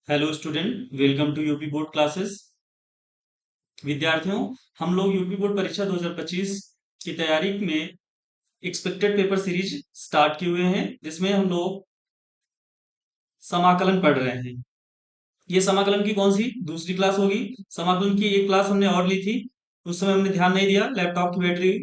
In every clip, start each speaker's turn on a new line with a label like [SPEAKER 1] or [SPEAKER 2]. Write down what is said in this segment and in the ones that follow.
[SPEAKER 1] Hello student, welcome to UP board classes. विद्यार्थियों, हम लोग यूपी बोर्ड परीक्षा 2025 की तैयारी में एक्सपेक्टेड पेपर सीरीज स्टार्ट किए हुए हैं, जिसमें हम लोग समाकलन पढ़ रहे हैं। ये समाकलन की कौन सी दूसरी क्लास होगी। समाकलन की एक क्लास हमने और ली थी, उस समय हमने ध्यान नहीं दिया, लैपटॉप की बैटरी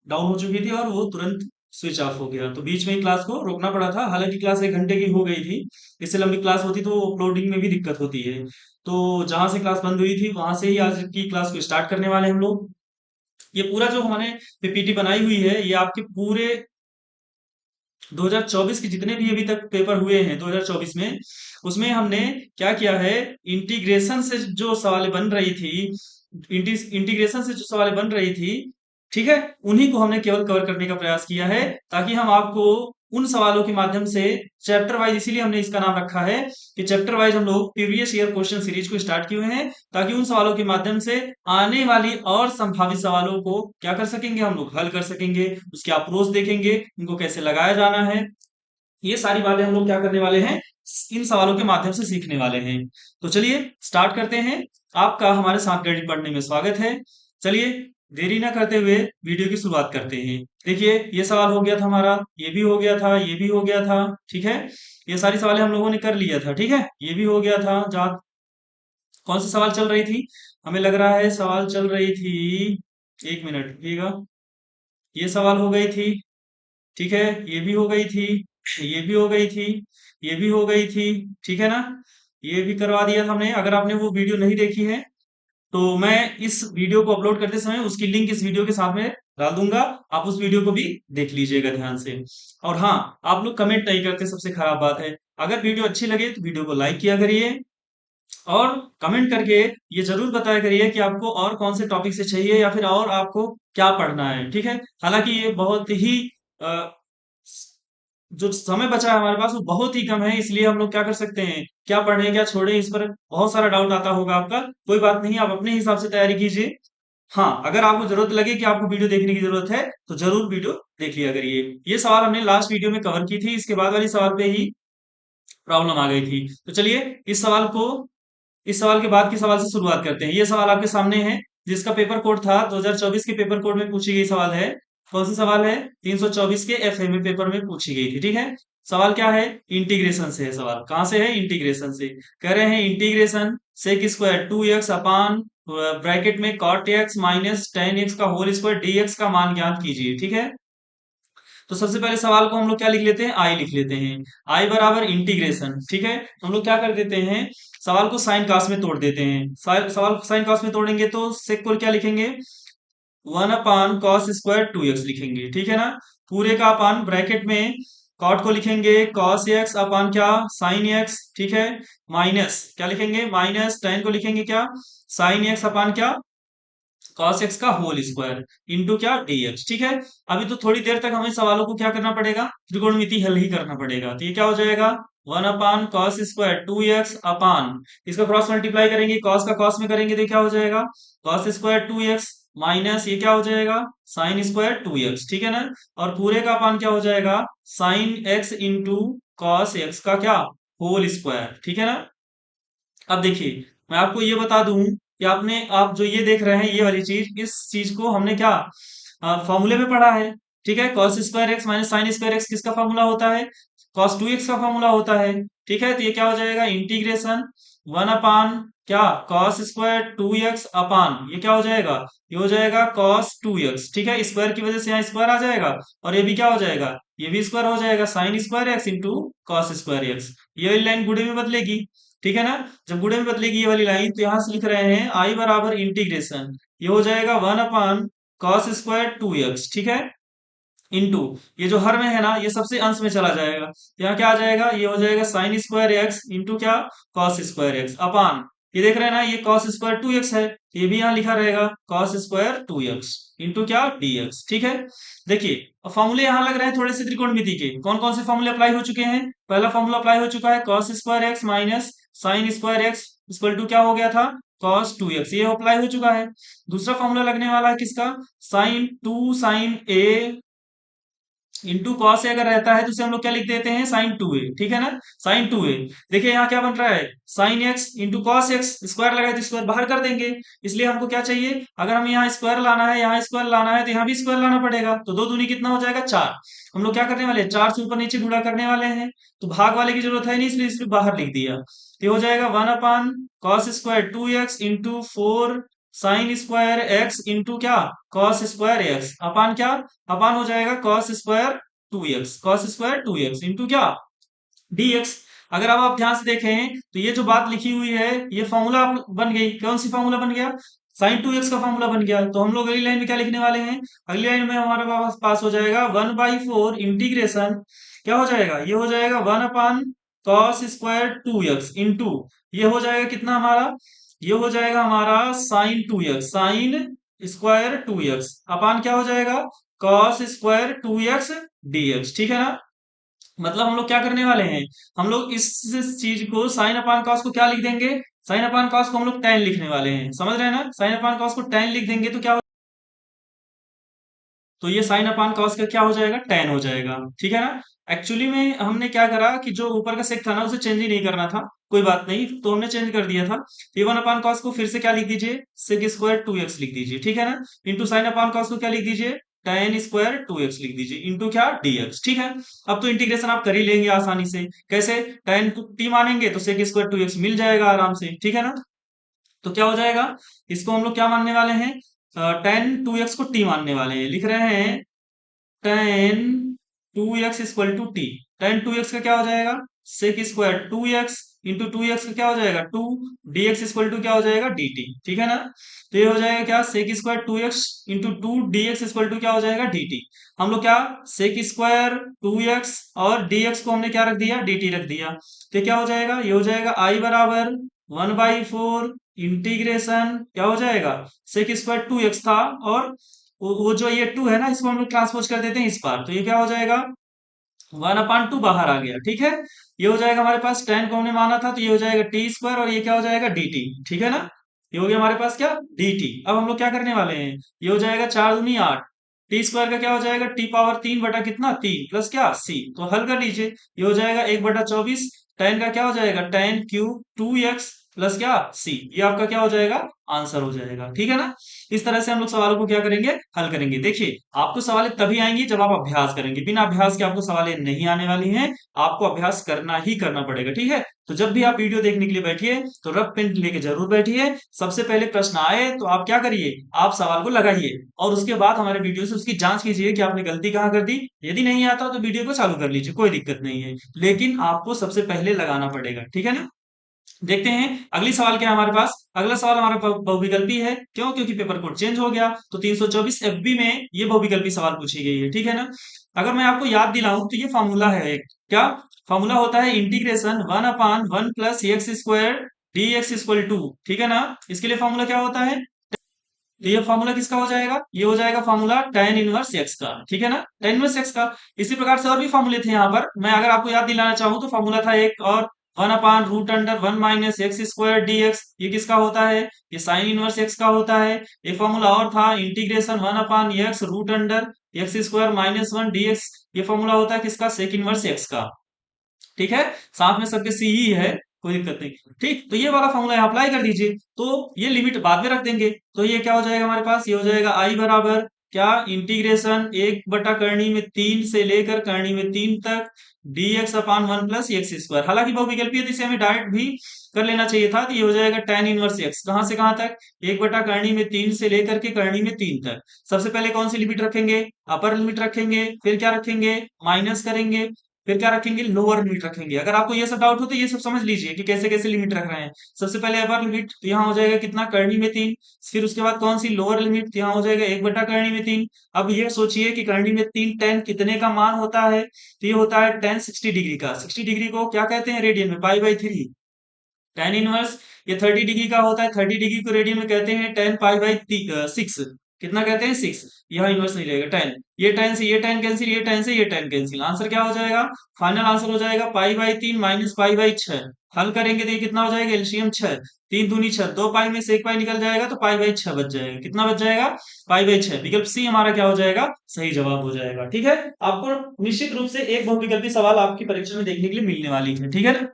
[SPEAKER 1] डाउन हो चुकी थी और वो तुरंत स्विच ऑफ हो गया, तो बीच में ही क्लास को रोकना पड़ा था। हालांकि क्लास 1 घंटे की हो गई थी। इससे लंबी क्लास होती तो अपलोडिंग में भी दिक्कत होती है। तो जहां से क्लास बंद हुई थी वहां से ही आज की क्लास को स्टार्ट करने वाले हैं हम लोग। ये पूरा जो हमने पीपीटी बनाई हुई है, ये आपके पूरे 2024 के जितने भी अभी तक पेपर हुए हैं 2024 में, उसमें हमने क्या किया है, इंटीग्रेशन से जो सवाल बन रही थी, इंटीग्रेशन से जो सवाल बन रही थी, ठीक है, उन्हीं को हमने केवल कवर करने का प्रयास किया है, ताकि हम आपको उन सवालों के माध्यम से चैप्टर वाइज, इसीलिए हमने इसका नाम रखा है कि चैप्टर वाइज हम लोग प्रीवियस ईयर क्वेश्चन सीरीज को स्टार्ट किए हुए हैं, ताकि उन सवालों के माध्यम से आने वाली और संभावित सवालों को क्या कर सकेंगे, हम लोग हल कर सकेंगे, उसके अप्रोच देखेंगे, उनको कैसे लगाया जाना है। ये सारी बातें हम लोग क्या करने वाले हैं, इन सवालों के माध्यम से सीखने वाले हैं। तो चलिए स्टार्ट करते हैं। आपका हमारे साथ गणित पढ़ने में स्वागत है। चलिए देरी ना करते हुए वीडियो की शुरुआत करते हैं। देखिए, ये सवाल हो गया था हमारा, ये भी हो गया था, ये भी हो गया था, ठीक है। ये सारी सवाल हम लोगों ने कर लिया था, ठीक है। ये भी हो गया था। जहाँ कौन सी सवाल चल रही थी, हमें लग रहा है सवाल चल रही थी, एक मिनट रुकिएगा। ये सवाल हो गई थी, ठीक है। ये भी हो गई थी, ये भी हो गई थी, ये भी हो गई थी, ठीक है ना। ये भी करवा दिया था हमने। अगर आपने वो वीडियो नहीं देखी है तो मैं इस वीडियो को अपलोड करते समय उसकी लिंक इस वीडियो के साथ में डाल दूंगा, आप उस वीडियो को भी देख लीजिएगा ध्यान से। और हाँ, आप लोग कमेंट नहीं करते, सबसे खराब बात है। अगर वीडियो अच्छी लगे तो वीडियो को लाइक किया करिए, और कमेंट करके ये जरूर बताया करिए कि आपको और कौन से टॉपिक से चाहिए, या फिर और आपको क्या पढ़ना है, ठीक है। हालांकि ये बहुत ही अ, जो समय बचा है हमारे पास वो बहुत ही कम है, इसलिए हम लोग क्या कर सकते हैं, क्या पढ़ें क्या छोड़ें, इस पर बहुत सारा डाउट आता होगा आपका। कोई बात नहीं, आप अपने हिसाब से तैयारी कीजिए। हाँ, अगर आपको जरूरत लगे कि आपको वीडियो देखने की जरूरत है तो जरूर वीडियो देख लिया करिए। ये सवाल हमने लास्ट वीडियो में कवर की थी, इसके बाद वाली सवाल पे ही प्रॉब्लम आ गई थी। तो चलिए इस सवाल के बाद के सवाल से शुरुआत करते हैं। ये सवाल आपके सामने है, जिसका पेपर कोड था 2024 के पेपर कोड में पूछी गई सवाल है। कौन सी सवाल है, 324 के एफएमए पेपर में पूछी गई थी, ठीक है। सवाल क्या है, इंटीग्रेशन से है। सवाल कहां से है, इंटीग्रेशन से। कह रहे हैं integration sec square 2x upon bracket में cot x minus ten x का होल स्क्वायर डीएक्स का मान ज्ञात कीजिए, ठीक है। तो सबसे पहले सवाल को हम लोग क्या लिख लेते हैं, आई लिख लेते हैं। आई बराबर इंटीग्रेशन, ठीक है। हम लोग क्या कर देते हैं, सवाल को साइन कास में तोड़ देते हैं। सवाल को साइन कास में तोड़ेंगे तो सेक को क्या लिखेंगे, 1/cos² 2x लिखेंगे, ठीक है ना। पूरे का अपान ब्रैकेट में कॉट को लिखेंगे cos x अपान क्या, sin x, ठीक है। माइनस क्या लिखेंगे, माइनस टेन को लिखेंगे क्या, sin x अपान क्या, cos x का होल स्क्वायर इंटू क्या, dx, ठीक है। अभी तो थोड़ी देर तक हमें सवालों को क्या करना पड़ेगा, त्रिकोणमिति हल ही करना पड़ेगा। तो ये क्या हो जाएगा, 1/cos² 2x अपान, इसका क्रॉस मल्टीप्लाई करेंगे, cos का cos में करेंगे तो क्या हो जाएगा, cos² 2x माइनस ये क्या हो जाएगा, sin² 2x, ठीक है ना। और पूरे का अपान क्या हो जाएगा, sin x into cos x का क्या, होल स्क्वायर, ठीक है ना। अब देखिए, मैं आपको ये बता दूं कि आप जो ये देख रहे हैं ये वाली चीज, इस चीज को हमने क्या फॉर्मूले में पढ़ा है, ठीक है। cos² x minus sin² x किसका फॉर्मूला होता है, cos 2x का फॉर्मूला होता है, ठीक है। तो ये क्या हो जाएगा, इंटीग्रेशन 1 अपान क्या, cos² 2x अपान ये क्या हो जाएगा, ये हो जाएगा cos 2x, ठीक है। स्क्वायर की वजह से यहाँ स्क्वायर आ जाएगा, और ये भी क्या हो जाएगा, ये भी स्क्वायर हो जाएगा, sin² x इंटू cos²x। ये वाली लाइन गुणे में बदलेगी, ठीक है ना। जब गुणे में बदलेगी ये वाली लाइन, तो यहां से लिख रहे हैं आई बराबर इंटीग्रेशन, ये हो जाएगा 1/cos² 2x, ठीक है, इंटू ये जो हर में है ना, ये सबसे अंश में चला जाएगा, तो यहाँ क्या आ जाएगा, ये हो जाएगा sin² x इंटू क्या, cos²x अपान, ये देख रहे हैं ना, ये cos²2x है, तो ये भी यहाँ लिखा रहेगा cos²2x इंटू क्या, dx, ठीक है। देखिए, अब फॉर्मूले यहाँ लग रहे हैं थोड़े से त्रिकोणमिति के। कौन कौन से फॉर्मूले अप्लाई हो चुके हैं, पहला फॉर्मूला अप्लाई हो चुका है cos² x minus sin² x equal to क्या हो गया था, cos 2x, ये अप्लाई हो चुका है। दूसरा फॉर्मूला लगने वाला है किसका, sin 2 sin a into cos A अगर रहता है तो उसे हम लोग क्या लिख देते हैं, साइन 2a, ठीक है ना, साइन 2a। देखिए यहाँ क्या बन रहा है, sign x into cos x, square लगाए तो स्क्वायर बाहर कर देंगे, इसलिए हमको क्या चाहिए, अगर हम यहाँ स्क्वायर लाना है, यहाँ स्क्वायर लाना है, तो यहाँ भी स्क्वायर लाना पड़ेगा, तो दो दूनी कितना हो जाएगा, 4। हम लोग क्या करने वाले हैं, 4 से ऊपर नीचे गुणा करने वाले हैं, तो भाग वाले की जरूरत है नहीं, इसलिए इसलिए बाहर लिख दिया। तो ये हो जाएगा 1 अपान cos square 2x into 4 sign square x into क्या, कॉस स्क्वायर एक्स, अपान क्या, अपान हो जाएगा cos square 2x, cos square 2x into क्या, dx। अगर अब आप ध्यान से देखें तो ये जो बात लिखी हुई है, ये फॉर्मूला बन गई, कौन सी फॉर्मूला बन गया, साइन 2x का फॉर्मूला बन गया। तो हम लोग अगली लाइन में क्या लिखने वाले हैं, अगली लाइन में हमारे पास हो जाएगा 1/4 इंटीग्रेशन, क्या हो जाएगा, ये हो जाएगा 1 अपान कॉस स्क्वायर 2x इंटू, ये हो जाएगा कितना हमारा, ये हो जाएगा हमारा sign 2x, sine square 2x अपान क्या हो जाएगा, कॉस स्क्वायर 2x dx, ठीक है ना। मतलब हम लोग क्या करने वाले हैं, हम लोग इस चीज को साइन अपान कॉस को क्या लिख देंगे, साइन अपान कॉस को हम लोग tan लिखने वाले हैं, समझ रहे हैं ना, साइन अपान कॉस को tan लिख देंगे तो क्या हो, तो ये साइन अपान कॉस का क्या हो जाएगा, tan हो जाएगा, ठीक है ना। एक्चुअली में हमने क्या करा कि जो ऊपर का सेक था ना उसे चेंज ही नहीं करना था, कोई बात नहीं, तो हमने चेंज कर दिया था। तो 1 अपान कॉस को फिर से क्या लिख दीजिए, सेक स्क्वायर 2x लिख दीजिए, ठीक है ना, इंटू साइन अपान कॉस को क्या लिख दीजिए, tan स्क्वायर 2x लिख दीजिए इंटू क्या, dx, ठीक है। अब तो इंटीग्रेशन आप कर ही लेंगे आसानी से, कैसे, tan t मानेंगे तो सेक स्क्वायर 2x मिल जाएगा आराम से, ठीक है ना। तो क्या हो जाएगा, इसको हम लोग क्या मानने वाले हैं, tan 2x को t मानने वाले हैं, लिख रहे हैं tan 2x equal to T, tan 2x का क्या हो जाएगा, सेक स्क्वायर 2x इंटू 2x का क्या हो जाएगा 2, dx इक्वल टू क्या हो जाएगा dt, ठीक है ना। तो ये हो जाएगा क्या, sec square 2x into 2 dx equal to क्या हो जाएगा dt। हम लोग क्या, सेक स्क्वायर 2x और dx को हमने क्या रख दिया, dt रख दिया, तो क्या हो जाएगा, ये हो जाएगा I बराबर 1/4 इंटीग्रेशन क्या हो जाएगा, सेक स्क्वायर 2x था, और वो जो ये 2 है ना, इसको हम लोग ट्रांसपोज कर देते हैं इस पार, तो ये क्या हो जाएगा, 1/2 बाहर आ गया, ठीक है। ये हो जाएगा हमारे पास, tan को हमने माना था तो ये हो जाएगा टी स्क्वायर, और ये क्या हो जाएगा dt, ठीक है ना। ये हो गया हमारे पास क्या, dt। अब हम लोग क्या करने वाले हैं, ये हो जाएगा 4 दूनी 8, टी स्क्वायर का क्या हो जाएगा, t पावर 3 बटा कितना 3 प्लस क्या c, तो हल कर लीजिए, ये हो जाएगा 1/24, tan का क्या हो जाएगा, tan क्यूब 2x प्लस क्या c, ये आपका क्या हो जाएगा, आंसर हो जाएगा, ठीक है ना। इस तरह से हम लोग सवालों को क्या करेंगे, हल करेंगे। देखिए आपको सवालें तभी आएंगी जब आप अभ्यास करेंगे, बिना अभ्यास के आपको सवालें नहीं आने वाली हैं, आपको अभ्यास करना ही करना पड़ेगा, ठीक है। तो जब भी आप वीडियो देखने के लिए बैठिए तो रफ पेन लेके जरूर बैठिए, सबसे पहले प्रश्न आए तो आप क्या करिए, आप सवाल को लगाइए, और उसके बाद हमारे वीडियो से उसकी जांच कीजिए कि आपने गलती कहाँ कर दी। यदि नहीं आता तो वीडियो को चालू कर लीजिए, कोई दिक्कत नहीं है, लेकिन आपको सबसे पहले लगाना पड़ेगा, ठीक है ना। देखते हैं अगली सवाल क्या है हमारे पास, अगला सवाल हमारा बहुविकल्पी है, क्यों, क्योंकि पेपर कोड चेंज हो गया, तो 324 एफबी में ये बहुविकल्पी सवाल पूछी गई है, ठीक है ना। अगर मैं आपको याद दिलाऊं तो ये फॉर्मूला है एक, क्या फॉर्मूला होता है, integration 1/1 plus x square D x equal to, ठीक है ना। इसके लिए फॉर्मूला क्या होता है, तो ये फॉर्मूला किसका हो जाएगा, ये हो जाएगा फॉर्मूला tan इनवर्स एक्स का, ठीक है ना, tan इनवर्स एक्स का। इसी प्रकार से और भी फॉर्मूले थे यहाँ पर, मैं अगर आपको याद दिलाना चाहूँ तो फॉर्मूला था एक और, 1/√1 minus x square D X, ये किसका होता है, ये साइन इनवर्स एक्स का होता है। एक फॉर्मूला और था, इंटीग्रेशन 1/x√अंडर X square minus 1 D X, ये फॉर्मूला होता है किसका, सेक इनवर्स एक्स का, ठीक है। साथ में सबके सी ही है, कोई दिक्कत नहीं, ठीक। तो ये वाला फॉर्मूला यहाँ अप्लाई कर दीजिए, तो ये लिमिट बाद में रख देंगे, तो ये क्या हो जाएगा हमारे पास, ये हो जाएगा आई बराबर क्या, इंटीग्रेशन 1/3 से लेकर करनी में 3 तक dx अपान 1 प्लस एक्स स्क्वायर, हालांकि बहुविकल्पीय है तो इसे हमें डायरेक्ट भी कर लेना चाहिए था, तो ये हो जाएगा tan इनवर्स एक्स, कहां से कहां तक, 1/3 से लेकर के करनी में 3 तक। सबसे पहले कौन सी लिमिट रखेंगे, अपर लिमिट रखेंगे, फिर क्या रखेंगे, माइनस करेंगे, फिर क्या रखेंगे, लोअर लिमिट रखेंगे। अगर आपको ये सब डाउट हो तो ये सब समझ लीजिए कि कैसे कैसे लिमिट रख रहे हैं। सबसे पहले अपर लिमिट, तो यहाँ हो जाएगा कितना, करनी में 3, फिर उसके बाद कौन सी, लोअर लिमिट, तो यहाँ हो जाएगा 1/करनी में 3। अब ये सोचिए कि करनी में 3 tan कितने का मान होता है, तो ये होता है tan 60 डिग्री का, 60 डिग्री को क्या कहते हैं रेडियन में, पाई/3। tan इनवर्स ये 30 डिग्री का होता है, 30 डिग्री को रेडियन में कहते हैं tan पाई/6, कितना कहते हैं 6। यहाँ इनवर्स नहीं रहेगा 10। ये 10 से ये 10 कैंसिल, ये 10 से ये 10 कैंसिल, आंसर क्या हो जाएगा? फाइनल आंसर हो जाएगा पाई/3 माइनस पाई/6। हल करेंगे तो ये कितना हो जाएगा? एलसीएम 6, 3 दूनी 6, 2 पाई में से 1 पाई निकल जाएगा तो पाई/6 बच जाएगा। कितना बच जाएगा? पाई/6। विकल्प सी हमारा क्या हो जाएगा? सही जवाब हो जाएगा। ठीक है, आपको निश्चित रूप से एक बहुविकल्पी सवाल आपकी परीक्षा में देखने के लिए मिलने वाली है। ठीक है ना?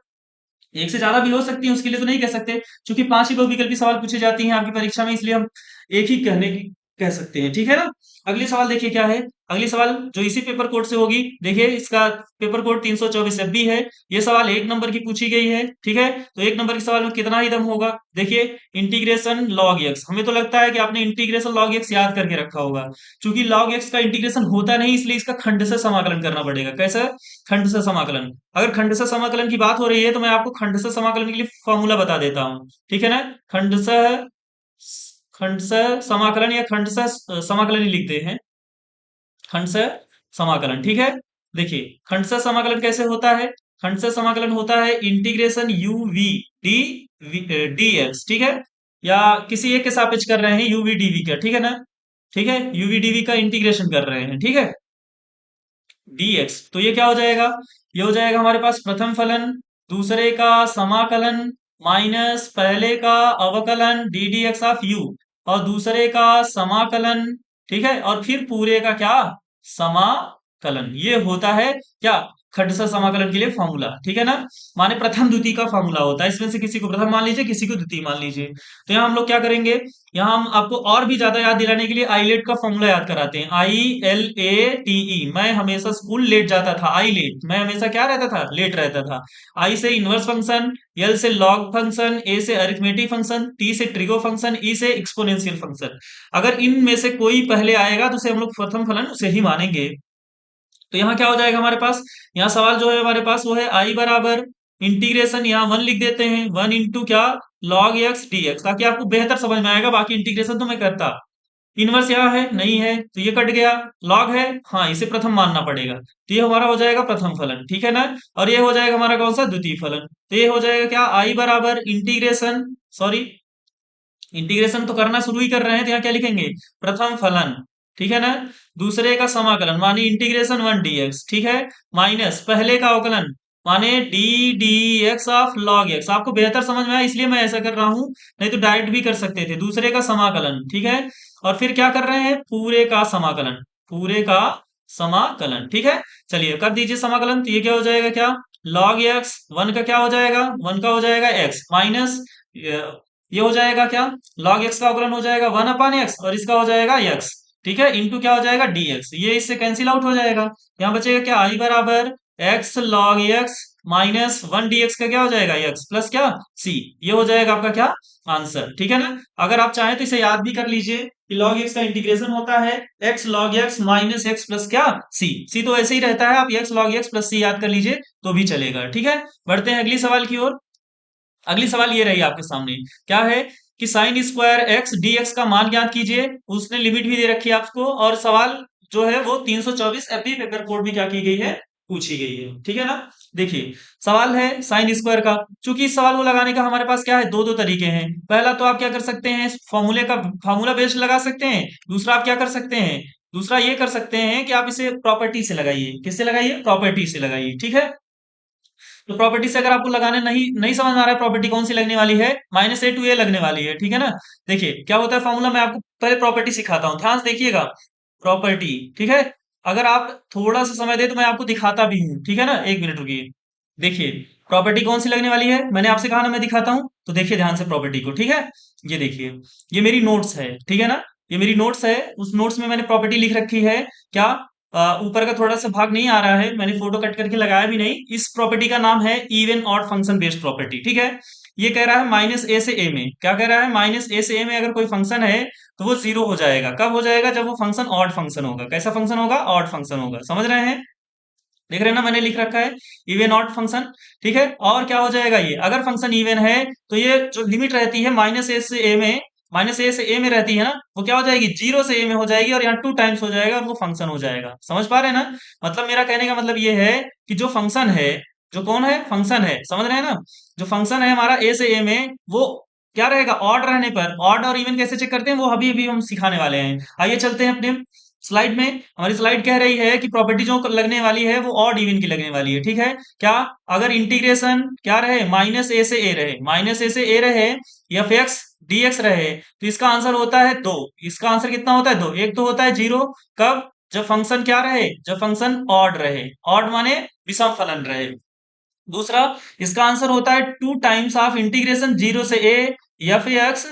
[SPEAKER 1] एक से ज्यादा भी हो सकती है, उसके लिए तो नहीं कह सकते, क्योंकि 5 ही बहुविकल्पी सवाल पूछे जाती हैं आपकी परीक्षा में, इसलिए हम एक ही कहने की कह सकते हैं। ठीक है ना? अगली सवाल देखिए क्या है। अगली सवाल जो इसी पेपर कोड से होगी, देखिए इसका पेपर कोड 324 FB है। ये सवाल 1 नंबर की पूछी गई है। ठीक है, तो 1 नंबर के सवाल में कितना ही दम होगा? देखिए, इंटीग्रेशन लॉग एक्स, हमें तो लगता है कि आपने इंटीग्रेशन लॉग एक्स याद करके रखा होगा। चूंकि लॉग एक्स का इंटीग्रेशन होता नहीं, इसलिए इसका खंड से समाकलन करना पड़ेगा। कैसे? खंड से समाकलन। अगर खंड से समाकलन की बात हो रही है तो मैं आपको खंड से समाकलन के लिए फॉर्मूला बता देता हूं। ठीक है ना? खंड से खंड से समाकलन या खंड से समाकलन ही लिखते हैं। खंड से समाकलन। ठीक है, देखिए खंड से समाकलन कैसे होता है? खंड से समाकलन होता है integration u v d d x. ठीक है, या किसी एक के सापेक्ष कर रहे हैं यूवी डीवी का। ठीक है ना? ठीक है, यूवी डीवी का इंटीग्रेशन कर रहे हैं। ठीक है, dx, तो ये क्या हो जाएगा? ये हो जाएगा हमारे पास प्रथम फलन, दूसरे का समाकलन, माइनस पहले का अवकलन D d x of you, और दूसरे का समाकलन। ठीक है, और फिर पूरे का क्या? समाकलन। ये होता है क्या? खंडशह समाकलन के लिए फॉर्मूला। ठीक है ना? माने प्रथम द्वितीय का फॉर्मूला होता है, इसमें से किसी को प्रथम मान लीजिए, किसी को द्वितीय मान लीजिए। तो यहाँ हम लोग क्या करेंगे? यहाँ हम आपको और भी ज्यादा याद दिलाने के लिए आईलेट का फॉर्मूला याद कराते हैं। ILATE। मैं हमेशा स्कूल लेट जाता था, आई लेट, मैं हमेशा क्या रहता था? लेट रहता था। आई से इनवर्स फंक्शन, एल से लॉग फंक्शन, ए से अरिथमेटिक फंक्शन, टी से ट्रिगो फंक्शन, ई से एक्सपोनेंशियल फंक्शन। अगर इनमें से कोई पहले आएगा तो उसे हम लोग प्रथम फलन उसे ही मानेंगे। तो यहाँ क्या हो जाएगा हमारे पास? यहाँ सवाल जो है हमारे पास वो है आई बराबर इंटीग्रेशन, यहाँ 1 लिख देते हैं, 1 इंटू क्या? लॉग एक्स डी एक्स, ताकि आपको बेहतर समझ में आएगा। बाकी इंटीग्रेशन तो मैं करता। इनवर्स यहाँ है नहीं है तो ये कट गया। लॉग है, हाँ, इसे प्रथम मानना पड़ेगा, तो ये हमारा हो जाएगा प्रथम फलन। ठीक है ना? और ये हो जाएगा हमारा कौन सा? द्वितीय फलन। तो ये हो जाएगा क्या? आई बराबर इंटीग्रेशन, सॉरी, इंटीग्रेशन तो करना शुरू ही कर रहे हैं, तो यहाँ क्या लिखेंगे? प्रथम फलन। ठीक है ना? दूसरे का समाकलन माने इंटीग्रेशन 1 dx। ठीक है, माइनस पहले का अवकलन माने D d x of log x. आपको बेहतर समझ में आया इसलिए मैं ऐसा कर रहा हूं, नहीं तो डायरेक्ट भी कर सकते थे। दूसरे का समाकलन। ठीक है, और फिर क्या कर रहे हैं? पूरे का समाकलन। पूरे का समाकलन। ठीक है, चलिए कर दीजिए समाकलन। तो ये क्या हो जाएगा? क्या? लॉग एक्स 1 का क्या हो जाएगा? 1 का हो जाएगा एक्स, माइनस ये हो जाएगा क्या? लॉग एक्स का अवकलन हो जाएगा 1/x, और इसका हो जाएगा x। ठीक है, इंटू क्या हो जाएगा? dx। ये इससे कैंसिल आउट हो जाएगा। यहाँ बचेगा क्या? आई बराबर x log x minus 1 dx का क्या हो जाएगा? x प्लस क्या? c। ये हो जाएगा आपका क्या? आंसर। ठीक है ना? अगर आप चाहें तो इसे याद भी कर लीजिए कि log x का इंटीग्रेशन होता है x log x minus x plus क्या? c। c तो ऐसे ही रहता है, आप x log x plus c याद कर लीजिए तो भी चलेगा। ठीक है, बढ़ते हैं अगली सवाल की ओर। अगली सवाल ये रही आपके सामने, क्या है कि sign square X D x का मान ज्ञात कीजिए। उसने लिमिट भी दे रखी है आपको, और सवाल जो है वो 324 FB पेपर कोड में क्या की गई है? पूछी गई है। ठीक है ना? देखिए, सवाल है साइन स्क्वायर का। चूंकि इस सवाल को लगाने का हमारे पास क्या है? दो दो तरीके हैं। पहला तो आप क्या कर सकते हैं? फॉर्मूले का फॉर्मूला बेस्ड लगा सकते हैं। दूसरा आप क्या कर सकते हैं? दूसरा ये कर सकते हैं कि आप इसे प्रॉपर्टी से लगाइए। किससे लगाइए? प्रॉपर्टी से लगाइए। ठीक है, तो प्रॉपर्टी से अगर आपको लगाने नहीं नहीं समझ में आ रहा है, प्रॉपर्टी कौन सी लगने वाली है? -a to a लगने वाली है। ठीक है ना? देखिए क्या होता है फॉर्मूला, मैं आपको पहले प्रॉपर्टी सिखाता हूं, ध्यान से देखिएगा। प्रॉपर्टी, ठीक है, अगर आप थोड़ा सा समय दे तो मैं आपको दिखाता भी हूं। ठीक है ना? 1 मिनट रुकिए। देखिए प्रॉपर्टी कौन सी लगने वाली है, मैंने आपसे कहा ना मैं दिखाता हूं, तो देखिए ध्यान से प्रॉपर्टी को। ठीक है, ये देखिए, ये मेरी नोट्स है। ठीक है ना? ये मेरी नोट्स है, उस नोट्स में मैंने प्रॉपर्टी लिख रखी है। क्या? ऊपर का थोड़ा सा भाग नहीं आ रहा है, मैंने फोटो कट करके लगाया भी नहीं। इस प्रॉपर्टी का नाम है even odd function based property. ठीक है, ये कह रहा है -a से a में, क्या कह रहा है? -a से a में अगर कोई फंक्शन है तो वो 0 हो जाएगा। कब हो जाएगा? जब वो फंक्शन ऑड फंक्शन होगा। कैसा फंक्शन होगा? ऑड फंक्शन होगा। समझ रहे हैं? देख रहे हैं ना, मैंने लिख रखा है इवन ऑड फंक्शन। ठीक है, और क्या हो जाएगा? ये अगर फंक्शन इवन है तो ये जो लिमिट रहती है -a से a में, -a से a में रहती है ना, वो क्या हो जाएगी? 0 से a में हो जाएगी, और यहाँ 2 टाइम्स हो जाएगा, और वो फंक्शन हो जाएगा। समझ पा रहे हैं ना? मतलब मेरा कहने का मतलब ये है कि जो फंक्शन है, जो कौन है? फंक्शन है। समझ रहे हैं ना? जो फंक्शन है हमारा a से a में, वो क्या रहेगा, ऑड रहने पर। ऑड और इवन कैसे चेक करते हैं वो अभी अभी हम सिखाने वाले हैं। आइए चलते हैं अपने स्लाइड में। हमारी स्लाइड कह रही है कि प्रॉपर्टी जो लगने वाली है वो ऑड इवन की लगने वाली है, ठीक है। क्या, अगर इंटीग्रेशन क्या रहे, माइनस ए से ए रहे, माइनस ए से ए रहे, एफ एक्स डी एक्स रहे, तो इसका आंसर होता है दो। इसका आंसर कितना होता है, दो। एक तो होता है जीरो, कब, जब फंक्शन क्या रहे, जब फंक्शन ऑड रहे। ऑड माने विषम फलन रहे। दूसरा, इसका आंसर होता है to times of integration zero से ए एफ एक्स,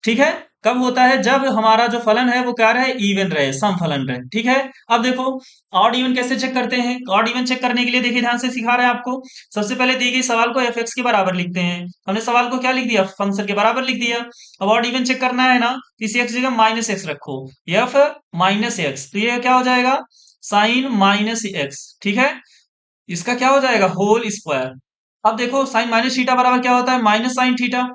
[SPEAKER 1] ठीक है। कब होता है, जब हमारा जो फलन है वो क्या रहे, इवन रहे, सम फलन रहे, ठीक है। अब देखो ऑड इवन कैसे चेक करते हैं। ऑड इवन चेक करने के लिए देखिए ध्यान से सिखा रहे हैं आपको। सबसे पहले दी गई सवाल को एफ एक्स के बराबर लिखते हैं। हमने सवाल को क्या लिख दिया, फंक्शन के बराबर लिख दिया। अब ऑड इवन चेक करना है ना, तो इसी एक्स जगह माइनस एक्स रखो, एफ माइनस एक्स, तो ये क्या हो जाएगा, साइन माइनस एक्स, ठीक है। इसका क्या हो जाएगा, होल स्क्वायर। अब देखो साइन माइनस थीटा बराबर क्या होता है, माइनस साइन थीटा,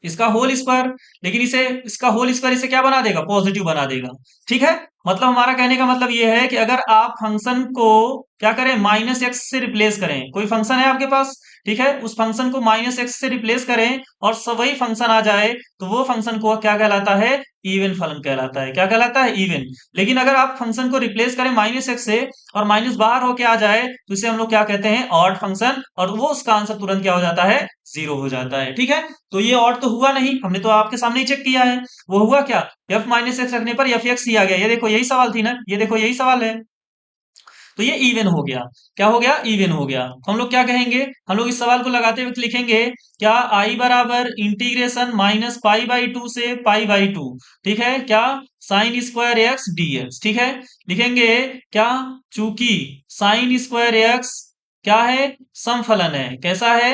[SPEAKER 1] इसका होल स्क्वायर। लेकिन इसे, इसका होल स्क्वायर इसे क्या बना देगा, पॉजिटिव बना देगा, ठीक है। मतलब हमारा कहने का मतलब ये है कि अगर आप फंक्शन को क्या करें, माइनस एक्स से रिप्लेस करें, कोई फंक्शन है आपके पास, ठीक है, उस फंक्शन को माइनस एक्स से रिप्लेस करें और सब वही फंक्शन आ जाए, तो वो फंक्शन को क्या कहलाता है, इवन फलन कहलाता है। क्या कहलाता है, इवन। लेकिन अगर आप फंक्शन को रिप्लेस करें माइनस एक्स से और माइनस बाहर होके आ जाए, तो इसे हम लोग क्या कहते हैं, ऑड फंक्शन, और वो उसका आंसर तुरंत क्या हो जाता है, जीरो हो जाता है, ठीक है। तो ये ऑड तो हुआ नहीं, हमने तो आपके सामने ही चेक किया है। वो हुआ क्या, एफ माइनस एक्स रखने पर एफ एक्स ही आ गया। ये देखो यही सवाल थी ना, ये देखो यही सवाल है। तो ये इवन हो गया। क्या हो गया, इवन हो गया। तो हम लोग क्या कहेंगे, हम लोग इस सवाल को लगाते वक्त लिखेंगे क्या, आई बराबर integration minus pi by to से पाई बाई टू, ठीक है, क्या, sign square X D x, ठीक है। लिखेंगे क्या, चूंकि साइन स्क्वायर एक्स क्या है, समफलन है। कैसा है,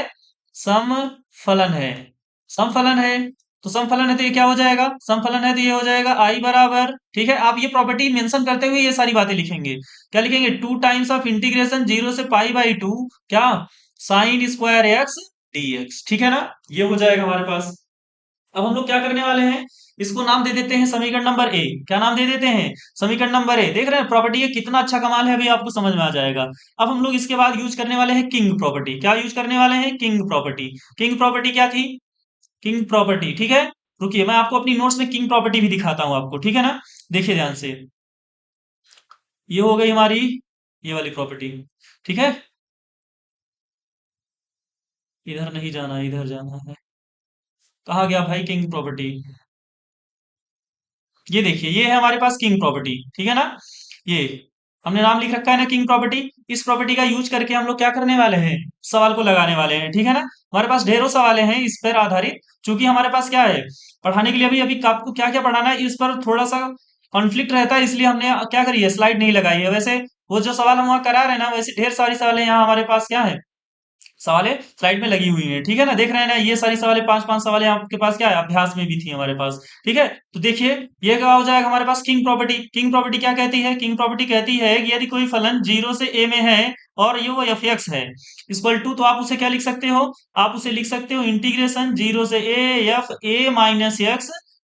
[SPEAKER 1] समफलन है। समफलन है, तो समफलन है तो ये क्या हो जाएगा, समफलन है तो ये हो जाएगा आई बराबर, ठीक है। आप ये प्रॉपर्टी मेंशन करते हुए ये सारी बातें लिखेंगे। क्या लिखेंगे, to times of integration zero से पाई बाई टू, क्या, sign square X D x, ठीक है ना। ये हो जाएगा हमारे पास। अब हम लोग क्या करने वाले हैं, इसको नाम दे देते हैं समीकरण नंबर ए। क्या नाम दे देते हैं, समीकरण नंबर ए। देख रहे हैं प्रॉपर्टी, ये कितना अच्छा कमाल है, अभी आपको समझ में आ जाएगा। अब हम लोग इसके बाद यूज करने वाले हैं किंग प्रॉपर्टी। क्या यूज करने वाले हैं, किंग प्रॉपर्टी। किंग प्रॉपर्टी क्या थी, किंग प्रॉपर्टी, ठीक है। रुकिए मैं आपको अपनी नोट्स में किंग प्रॉपर्टी भी दिखाता हूं आपको, ठीक है ना। देखिए ध्यान से, ये हो गई हमारी ये वाली प्रॉपर्टी, ठीक है। इधर नहीं जाना, इधर जाना है। कहाँ गया भाई किंग प्रॉपर्टी, ये देखिए ये है हमारे पास किंग प्रॉपर्टी, ठीक है ना। ये हमने नाम लिख रखा है ना किंग प्रॉपर्टी। इस प्रॉपर्टी का यूज करके हम लोग क्या करने वाले हैं, सवाल को लगाने वाले हैं, ठीक है ना। हमारे पास ढेरों सवाल हैं इस पर आधारित। चूंकि हमारे पास क्या है, पढ़ाने के लिए अभी अभी आपको क्या क्या पढ़ाना है इस पर थोड़ा सा कॉन्फ्लिक्ट रहता है, इसलिए हमने क्या करी है, स्लाइड नहीं लगाई है। वैसे वो जो सवाल हम वहाँ करा रहे हैं ना, वैसे ढेर सारी सवाल यहाँ हमारे पास क्या है, सवालें स्लाइड में लगी हुई हैं, ठीक है ना। देख रहे हैं ना, ये सारी सवालें, पांच पांच सवालें आपके पास क्या है, अभ्यास में भी थी हमारे पास, ठीक है। तो देखिए ये क्या हो जाएगा हमारे पास, किंग प्रॉपर्टी। किंग प्रॉपर्टी क्या कहती है, किंग प्रॉपर्टी कहती है कि यदि कोई फलन जीरो से ए में है और ये वो एफ एक्स है इक्वल टू, तो आप उसे क्या लिख सकते हो, आप उसे लिख सकते हो इंटीग्रेशन जीरो से A F a minus x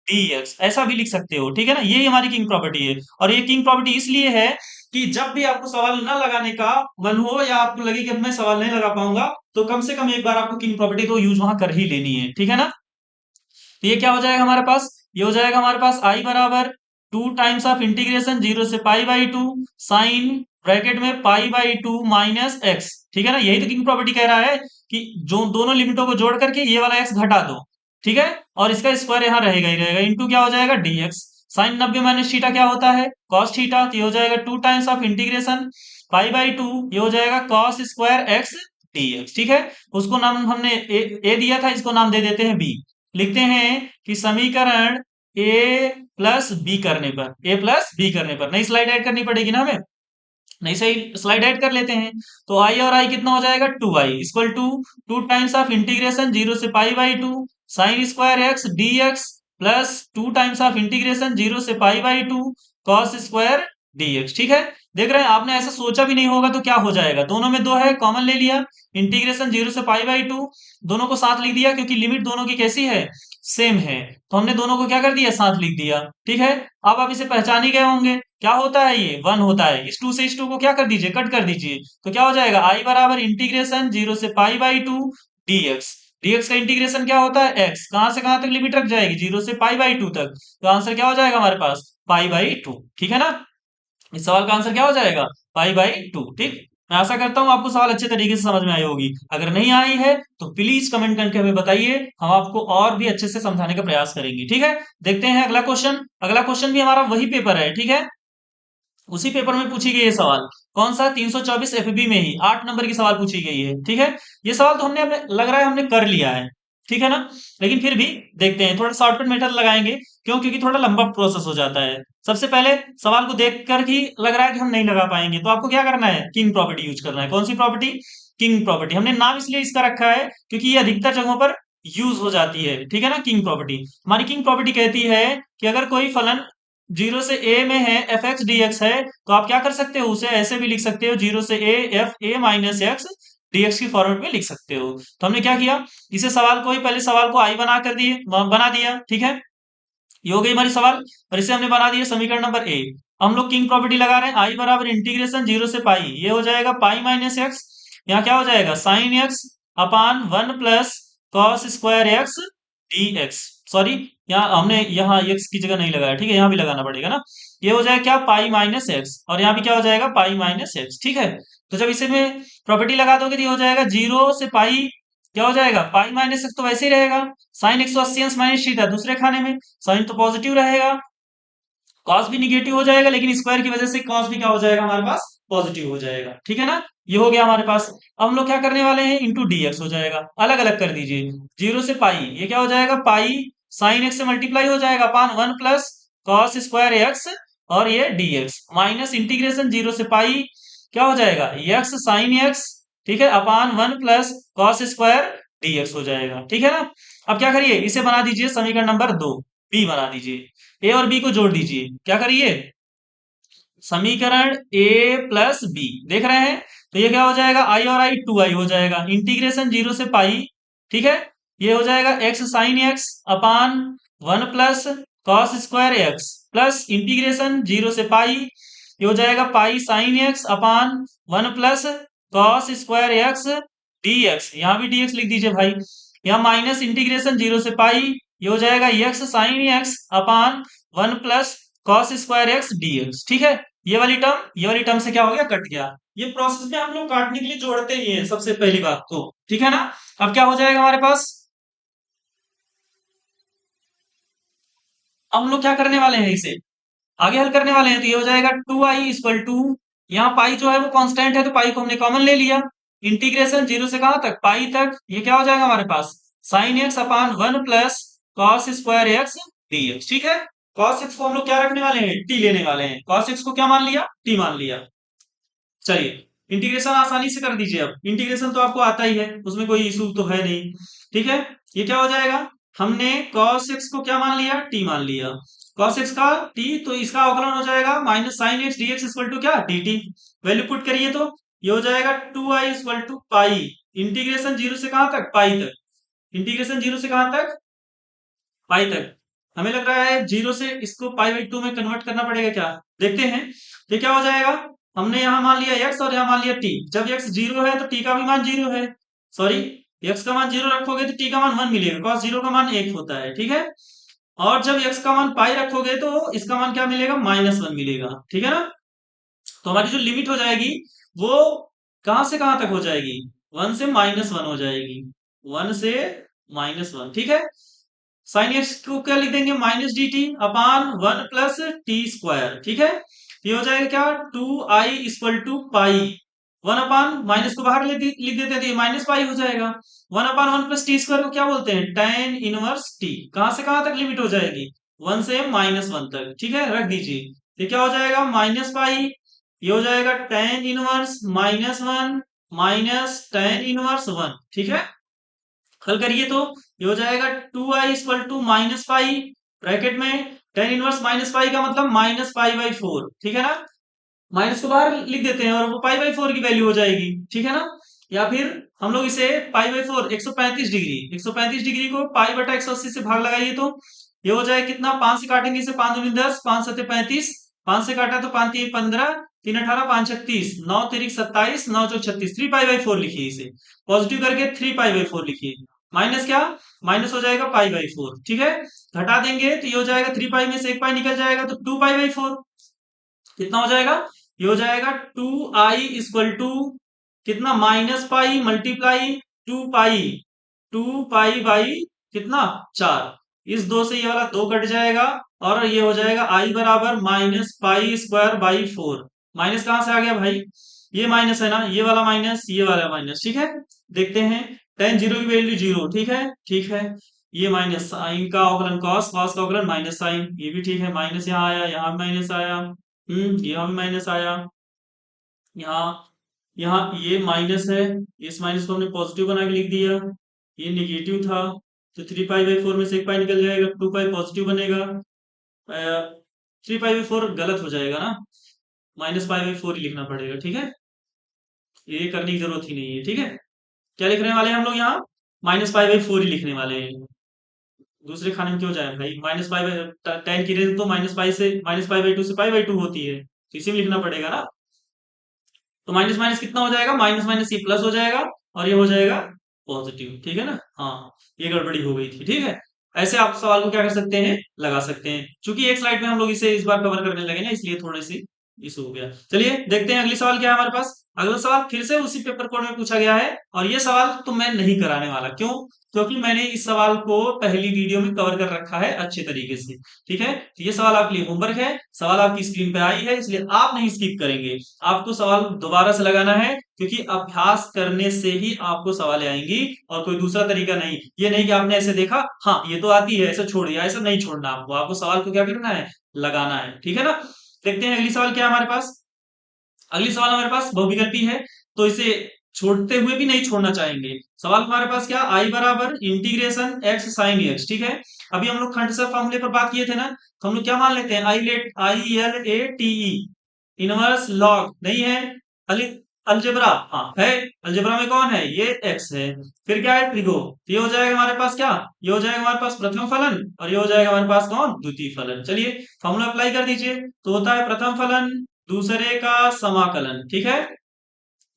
[SPEAKER 1] D x, ऐसा भी लिख सकते हो, ठीक है ना। ये हमारी किंग प्रॉपर्टी है। और ये किंग प्रॉपर्टी इसलिए है कि जब भी आपको सवाल ना लगाने का मन हो या आपको लगे कि अब मैं सवाल नहीं लगा पाऊंगा, तो कम से कम एक बार आपको किंग प्रॉपर्टी तो यूज वहां कर ही लेनी है, ठीक है ना। तो ये क्या हो जाएगा हमारे पास, ये हो जाएगा हमारे पास आई बराबर two times of integration zero से pi by two sine bracket में pi by two minus X, ठीक है ना। यही तो किंग प्रॉपर्टी कह रहा है कि जो दोनों लिमिटों को जोड़ करके ये वाला एक्स घटा दो, ठीक है, और इसका स्क्वायर यहाँ रहेगा ही रहेगा, इंटू क्या हो जाएगा, डीएक्स। साइन 90 माइनस थीटा क्या होता है, कॉस थीटा, तो ये हो जाएगा to times of integration pi by to, ये हो जाएगा कॉस स्क्वायर एक्स डीएक्स, ठीक है। उसको नाम हमने ए दिया था, इसको नाम दे देते हैं बी। लिखते हैं कि समीकरण ए प्लस बी करने पर, ए प्लस बी करने पर नई स्लाइड ऐड करनी पड़ेगी ना हमें, नई सही स्लाइड ऐड कर लेते हैं। तो आई और आई कितना हो जाएगा, two I equal to two times of integration zero से pi by two sine square X D X plus two times of integration zero से pi by two cos square D x, ठीक है। देख रहे हैं, आपने ऐसा सोचा भी नहीं होगा तो क्या हो जाएगा, दोनों में दो है, कॉमन ले लिया, इंटीग्रेशन जीरो से पाई बाई टू, दोनों को साथ लिख दिया क्योंकि लिमिट दोनों की कैसी है, सेम है। तो हमने दोनों को क्या कर दिया, साथ लिख दिया, ठीक है। अब आप इसे पहचान ही गए होंगे, क्या होता है, ये वन होता है। इस टू से इस टू को क्या कर दीजिए, कट कर दीजिए, तो क्या हो जाएगा, आई बराबर इंटीग्रेशन जीरो से pi by two d x. Dx का इंटीग्रेशन क्या होता है, एक्स कहां से कहां तक लिमिट रख जाएगी, 0 से पाई बाई 2 तक, तो आंसर क्या हो जाएगा हमारे पास, पाई बाई 2। ठीक है ना, इस सवाल का आंसर क्या हो जाएगा, पाई बाई 2। ठीक, मैं आशा करता हूं आपको सवाल अच्छे तरीके से समझ में आई होगी। अगर नहीं आई है तो प्लीज कमेंट करके हमें बताइए, हम आपको और भी अच्छे से समझाने का प्रयास करेंगे। ठीक है, देखते हैं अगला क्वेश्चन। अगला क्वेश्चन भी हमारा वही पेपर है, ठीक है, उसी पेपर में पूछी गई ये सवाल। कौन सा, 324 एफबी में ही 8 नंबर की सवाल पूछी गई है। ठीक है, ये सवाल तो हमने अपने लग रहा है हमने कर लिया है, ठीक है ना, लेकिन फिर भी देखते हैं, थोड़ा शॉर्टकट मेथड लगाएंगे। क्यों, क्योंकि थोड़ा लंबा प्रोसेस हो जाता है। सबसे पहले सवाल को देखकर ही लग रहा है कि हम नहीं लगा पाएंगे, तो आपको क्या करना है, किंग प्रॉपर्टी यूज करना है। कौन सी प्रॉपर्टी, किंग प्रॉपर्टी। हमने नाम इसलिए इसका रखा है क्योंकि ये अधिकतर जगहों पर यूज हो जाती है। ठीक है ना, किंग प्रॉपर्टी। हमारी किंग प्रॉपर्टी कहती है कि अगर कोई फलन 0 से a में है, एफ एक्स डी एक्स है, तो आप क्या कर सकते हो, उसे ऐसे भी लिख सकते हो, 0 से a f a minus x dx की फॉर्मेट में लिख सकते हो। तो हमने क्या किया, इसे सवाल को ही पहले सवाल को आई बना कर दिए, बना दिया। ठीक है, ये हो गई हमारी सवाल, और इसे हमने बना दिया समीकरण नंबर ए। हम लोग किंग प्रॉपर्टी लगा रहे हैं, आई बराबर इंटीग्रेशन 0 से पाई, ये हो जाएगा पाई माइनस एक्स, यहाँ क्या हो जाएगा sign x upon 1 plus cos square X D x. Sorry, यहाँ हमने यहाँ एक्स की जगह नहीं लगाया, ठीक है, यहाँ भी लगाना पड़ेगा ना। ये हो जाएगा क्या, पाई माइनस एक्स, और यहाँ भी क्या हो जाएगा, पाई माइनस एक्स। ठीक है, तो जब इसे में प्रॉपर्टी लगा दोगे तो ये हो जाएगा 0 से पाई, क्या हो जाएगा, पाई माइनस एक्स तो वैसे ही रहेगा, साइन 180 अंश माइनस थीटा दूसरे खाने में, साइन तो पॉजिटिव रहेगा, कॉस भी निगेटिव हो जाएगा, लेकिन स्क्वायर की वजह से कॉस भी क्या हो जाएगा हमारे पास, पॉजिटिव हो जाएगा। ठीक है ना, ये हो गया हमारे पास। अब हम लोग क्या करने वाले हैं, इंटू डीएक्स हो जाएगा, अलग अलग कर दीजिए, 0 से पाई, ये क्या हो जाएगा, पाई साइन एक्स से मल्टीप्लाई हो जाएगा अपान 1 प्लस कॉस स्क्वायर एक्स, और ये डीएक्स माइनस इंटीग्रेशन 0 से पाई, क्या हो जाएगा, एक्स साइन एक्स, ठीक है, अपान 1 प्लस कॉस स्क्वायर डीएक्स हो जाएगा। ठीक है ना, अब क्या करिए, इसे बना दीजिए समीकरण नंबर 2, बी बना दीजिए, ए और बी को जोड़ दीजिए, क्या करिए, समीकरण ए प्लस बी, देख रहे हैं, तो ये क्या हो जाएगा, आई और आई 2 आई हो जाएगा, इंटीग्रेशन 0 से पाई, ठीक है, ये हो जाएगा x sine x upon 1 plus cos square x, plus integration 0 से पाई, ये हो जाएगा pi sine x upon 1 plus cos square X D x, यहाँ भी डीएक्स लिख दीजिए भाई, यहाँ माइनस इंटीग्रेशन 0 से पाई, ये हो जाएगा x sine x upon 1 plus cos square x dx. ठीक है, ये वाली टर्म से क्या हो गया, कट गया। ये प्रोसेस में हम लोग काटने के लिए जोड़ते ही हैं सबसे पहली बात तो, ठीक है ना। अब क्या हो जाएगा हमारे पास, अब हम लोग क्या करने वाले हैं, इसे आगे हल करने वाले हैं, तो ये हो जाएगा 2i इक्वल टू, यहाँ पाई जो है वो कांस्टेंट है, तो पाई को हमने कॉमन ले लिया, इंटीग्रेशन 0 से कहां तक, पाई तक, ये क्या हो जाएगा हमारे पास, sine x upon 1 plus cos square x dx. ठीक है, कॉस एक्स को हम लोग क्या रखने वाले हैं, टी लेने वाले हैं, कॉस एक्स को क्या मान लिया, टी मान लिया। चलिए, इंटीग्रेशन आसानी से कर दीजिए, अब इंटीग्रेशन तो आपको आता ही है, उसमें कोई इशू तो है नहीं। ठीक है, ये क्या हो जाएगा, हमने cos x को क्या मान लिया, t मान लिया, cos x का t, तो इसका अवकलन हो जाएगा minus sine x dx equal to क्या, dt, वैल्यू पुट करिए तो ये हो जाएगा 2i equal to pi, integration 0 से कहां तक, पाई तक, इंटीग्रेशन 0 से कहां तक, पाई तक। हमें लग रहा है 0 से इसको पाई बाई 2 में कन्वर्ट करना पड़ेगा क्या, देखते हैं। तो क्या हो जाएगा, हमने यहां मान लिया x और यहां मान लिया t, जब x 0 है तो t का भी मान 0 है, सॉरी, x का मान 0 रखोगे तो t का मान 1 मिलेगा, cos 0 का मान 1 होता है। ठीक है, और जब x का मान पाई रखोगे तो इसका मान क्या मिलेगा, -1 मिलेगा। ठीक है ना, तो हमारी जो लिमिट हो जाएगी वो कहां से कहां तक हो जाएगी, 1 से -1 हो जाएगी, 1 से -1। ठीक है, साइन एक्स को क्या लिख देंगे, minus d t upon 1 plus t square. ठीक है, ये हो जाएगा क्या, 2i equal to pi, 1 upon minus को बाहर लिख देते हैं तो ये माइनस पाई हो जाएगा, 1 अपान 1 प्लस टी स्क्वायर को क्या बोलते हैं, tan इनवर्स टी, कहां से कहां तक लिमिट हो जाएगी, 1 से -1 तक। ठीक है, रख दीजिए, ये क्या हो जाएगा, माइनस पाई, ये हो जाएगा tan inverse -1 minus tan inverse 1। ठीक है, हल करिए तो ये हो जाएगा 2i equal to minus pi, bracket में टेन इनवर्स माइनस पाई का मतलब -पाई/4। ठीक है ना, माइनस को बाहर लिख देते हैं और वो पाई/4 की वैल्यू हो जाएगी। ठीक है ना, या फिर हम लोग इसे पाई/4, 135 डिग्री, 135 डिग्री को पाई बटा 180 से भाग लगाइए तो ये हो जाएगा कितना, 5 से काटेंगे इसे, 5 दूनी 10, 5 सत्ते 35, 5 से काटा तो 5 3 15, 3 18 5 36, 9 तिरिक 27, 9 चौक 36, 3 पाई/4 लिखिए, इसे पॉजिटिव करके 3 पाई/4 लिखिए, माइनस क्या, माइनस हो जाएगा पाई बाई 4, ठीक है। घटा देंगे तो ये हो जाएगा 3 पाई में से 1 पाई निकल जाएगा तो 2 पाई बाई 4। कितना हो जाएगा, ये हो जाएगा 2i इक्वल टू कितना, minus pi multiply 2 pi, 2 pi by कितना 4। इस दो से ये वाला दो कट जाएगा और ये हो जाएगा आई बराबर minus pi square by 4। Minus कहां से आ गया भाई, ये माइनस है ना, ये वाला माइनस, ये वाला माइनस, ठीक है। देखते हैं tan जीरो की वैल्यू जीरो, ठीक है, ठीक है। ये माइनस साइन का अवकलन कॉस, कॉस का अवकलन माइनस साइन, ये भी ठीक है। माइनस यहाँ आया, यहाँ भी माइनस आया, यहाँ भी माइनस आया, यहाँ यहाँ ये माइनस है, इस माइनस को हमने पॉजिटिव बना के लिख दिया, ये निगेटिव था तो 3 पाई बाई 4 में से 1 पाई निकल जाएगा, 2 पाई पॉजिटिव बनेगा, 3 पाई बाई 4 गलत हो जाएगा ना, माइनस पाई बाई 4 ही लिखना पड़ेगा, ठीक है। ये करने की जरूरत ही नहीं है, ठीक है। क्या लिखने वाले हैं हम लोग यहाँ, माइनस पाई बाई 4 ही लिखने वाले हैं। दूसरे खाने में क्यों जाए भाई, माइनस पाई बाई टेन की रेंज तो माइनस पाई बाई 2 से पाई बाई 2 होती है, तो इसी में लिखना पड़ेगा ना। तो माइनस माइनस कितना हो जाएगा, माइनस माइनस ये प्लस हो जाएगा और ये हो जाएगा पॉजिटिव, ठीक है ना। हाँ, ये गड़बड़ी हो गई थी, ठीक है। ऐसे आप सवाल को क्या कर सकते हैं, लगा सकते हैं। चूंकि एक स्लाइड में हम लोग इसे इस बार कवर करने लगे ना, इसलिए थोड़ी सी इशू हो गया। चलिए देखते हैं अगली सवाल क्या है हमारे पास। अगला सवाल फिर से उसी पेपर कोड में पूछा गया है और ये सवाल तो मैं नहीं कराने वाला, क्यों, क्योंकि मैंने इस सवाल को पहली वीडियो में कवर कर रखा है अच्छे तरीके से, ठीक है। तो ये सवाल आपके लिए होमवर्क है, सवाल आपकी स्क्रीन पे आई है, इसलिए आप नहीं स्किप करेंगे, आपको सवाल दोबारा से लगाना है, क्योंकि अभ्यास करने से ही आपको सवाल आएंगी और कोई दूसरा तरीका नहीं। ये नहीं कि आपने ऐसे देखा, हाँ ये तो आती है, ऐसा छोड़ दिया, ऐसा नहीं छोड़ना आपको, आपको सवाल को क्या करना है, लगाना है, ठीक है ना। देखते हैं अगली सवाल क्या है हमारे पास। अगली सवाल हमारे पास बहुविकल्पी है, तो इसे छोड़ते हुए भी नहीं छोड़ना चाहेंगे। सवाल हमारे पास क्या, आई बराबर इंटीग्रेशन एक्स साइन एक्स, ठीक है। अभी हम लोग खंड फॉर्मूले पर बात किए थे ना, तो हम लोग क्या मान लेते हैं, I L A T E, inverse log नहीं है, अलजेब्रा हाँ है, अलजेब्रा में कौन है, ये एक्स है। फिर क्या है, ट्रिगो, तो ये हो जाएगा हमारे पास क्या, ये हो जाएगा हमारे पास प्रथम फलन और ये हो जाएगा हमारे पास कौन, द्वितीय फलन। चलिए फॉर्मूला अप्लाई कर दीजिए, तो होता है प्रथम फलन दूसरे का समाकलन, ठीक है,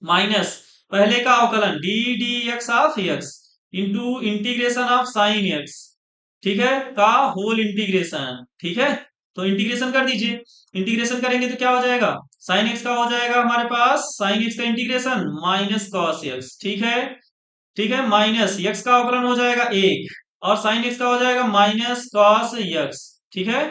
[SPEAKER 1] माइनस पहले का अवकलन D d x of x into integration of sine x, ठीक है, का होल इंटीग्रेशन, ठीक है। तो इंटीग्रेशन कर दीजिए, इंटीग्रेशन करेंगे तो क्या हो जाएगा, साइन एक्स का हो जाएगा हमारे पास, साइन एक्स का इंटीग्रेशन माइनस कॉस एक्स, ठीक है, ठीक है, माइनस एक्स का अवकलन हो जाएगा 1 और साइन एक्स का हो जाएगा माइनस कॉस एक्स, ठीक है,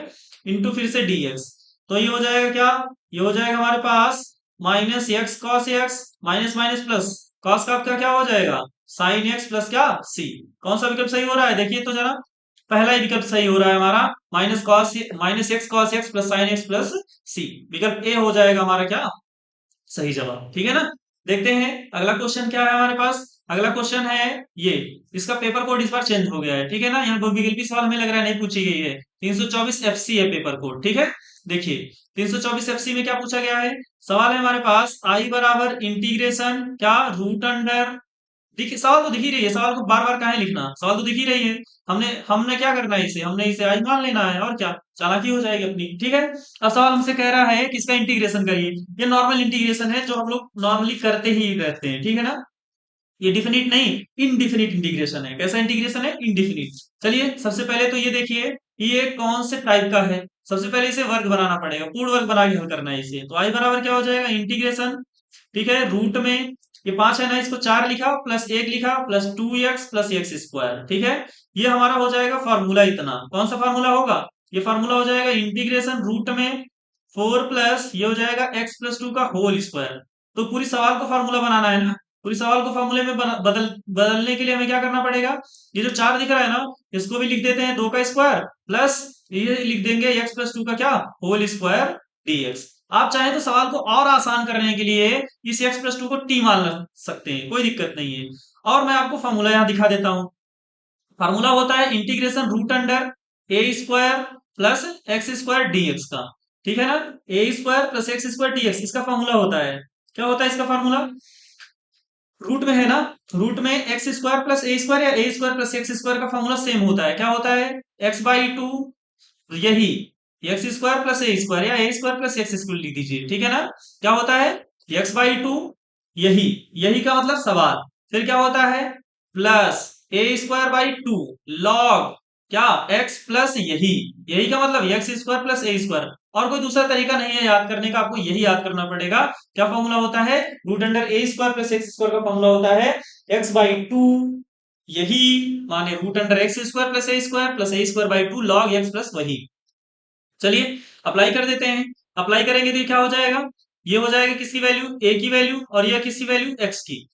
[SPEAKER 1] इंटू फिर से dx। तो ये हो जाएगा क्या, ये हो जाएगा हमारे पास minus x cos x, minus minus plus, cos का आपका क्या हो जाएगा, साइन एक्स प्लस क्या सी। कौन सा विकल्प सही हो रहा है, देखिए तो जरा, पहला ही विकल्प सही हो रहा है हमारा, minus x cos x plus sine x plus c, विकल्प ए हो जाएगा हमारा क्या, सही जवाब, ठीक है ना। देखते हैं अगला क्वेश्चन क्या है हमारे पास। अगला क्वेश्चन है ये, इसका पेपर कोड इस बार चेंज हो गया है, ठीक है ना। यहाँ बहुविकल्पी सवाल हमें लग रहा है नहीं पूछी गई है, 324 एफसी है पेपर कोड, ठीक है। देखिए 324 एफसी में क्या पूछा गया है, सवाल है हमारे पास आई बराबर इंटीग्रेशन क्या रूट अंडर, देखिए सवाल तो दिख ही रही है, सवाल को बार बार काहे लिखना, सवाल तो दिख ही रही है। हमने हमने क्या करना है, इसे हमने इसे आई मान लेना है और क्या, चालाकी हो जाएगी अपनी, ठीक है। अब सवाल हमसे कह रहा है कि इसका इंटीग्रेशन करिए, ये नॉर्मल इंटीग्रेशन है जो हम लोग नॉर्मली करते ही रहते हैं, ठीक है ना। ये डिफिनिट नहीं, इनडिफिनिट इंटीग्रेशन है। कैसा इंटीग्रेशन है, इनडिफिनिट। चलिए सबसे पहले तो ये देखिए, ये कौन से टाइप का है, सबसे पहले इसे वर्ग बनाना पड़ेगा, पूर्ण वर्ग बना के हल करना है इसे। तो आई बराबर क्या हो जाएगा, इंटीग्रेशन, ठीक है, रूट में ये 5 है ना, इसको 4 लिखा प्लस 1 लिखा plus 2x plus x square, ठीक है। ये हमारा हो जाएगा फॉर्मूला, इतना कौन सा फॉर्मूला होगा, ये फॉर्मूला हो जाएगा इंटीग्रेशन रूट में 4 प्लस ये हो जाएगा x प्लस 2 का होल स्क्वायर। तो पूरी सवाल को फॉर्मूला बनाना है ना, पूरी सवाल को फॉर्मूले में बदलने के लिए हमें क्या करना पड़ेगा, ये जो 4 दिख रहा है ना, इसको भी लिख देते हैं 2 का स्क्वायर प्लस ये लिख देंगे x प्लस 2 का क्या होल स्क्वायर dx। आप चाहें तो सवाल को और आसान करने के लिए इस x प्लस 2 को t मान सकते हैं, कोई दिक्कत नहीं है। और मैं आपको फॉर्मूला यहां दिखा देता हूं, फॉर्मूला होता है integration root under a square plus x square dx का, ठीक है ना। A square plus x square dx इसका फॉर्मूला होता है, क्या होता है इसका फॉर्मूला, रूट में है ना, रूट में x square plus a square या ए स्क्वायर प्लस एक्स स्क्वायर का फॉर्मूला सेम होता है, क्या होता है एक्स बाई टू, यही x square plus a square या ए स्क्वायर प्लस एक्स स्क्वायर लिख दीजिए, ठीक है ना। क्या होता है एक्स बाई टू, यही यही का मतलब सवाल, फिर क्या होता है plus a square by two log क्या एक्स प्लस यही, यही का मतलब x square plus a square. और कोई दूसरा तरीका नहीं है याद करने का, आपको यही याद करना पड़ेगा। क्या फॉर्मूला होता है, root under a square plus x square का फॉर्मूला होता है एक्स बाई टू यही माने root under x square plus a square by two log x plus वही। चलिए अप्लाई कर देते हैं। अप्लाई करेंगे तो ये क्या हो जाएगा, ये हो जाएगा किसकी वैल्यू, ए की वैल्यू, और यह किसकी वैल्यू, एक्स की।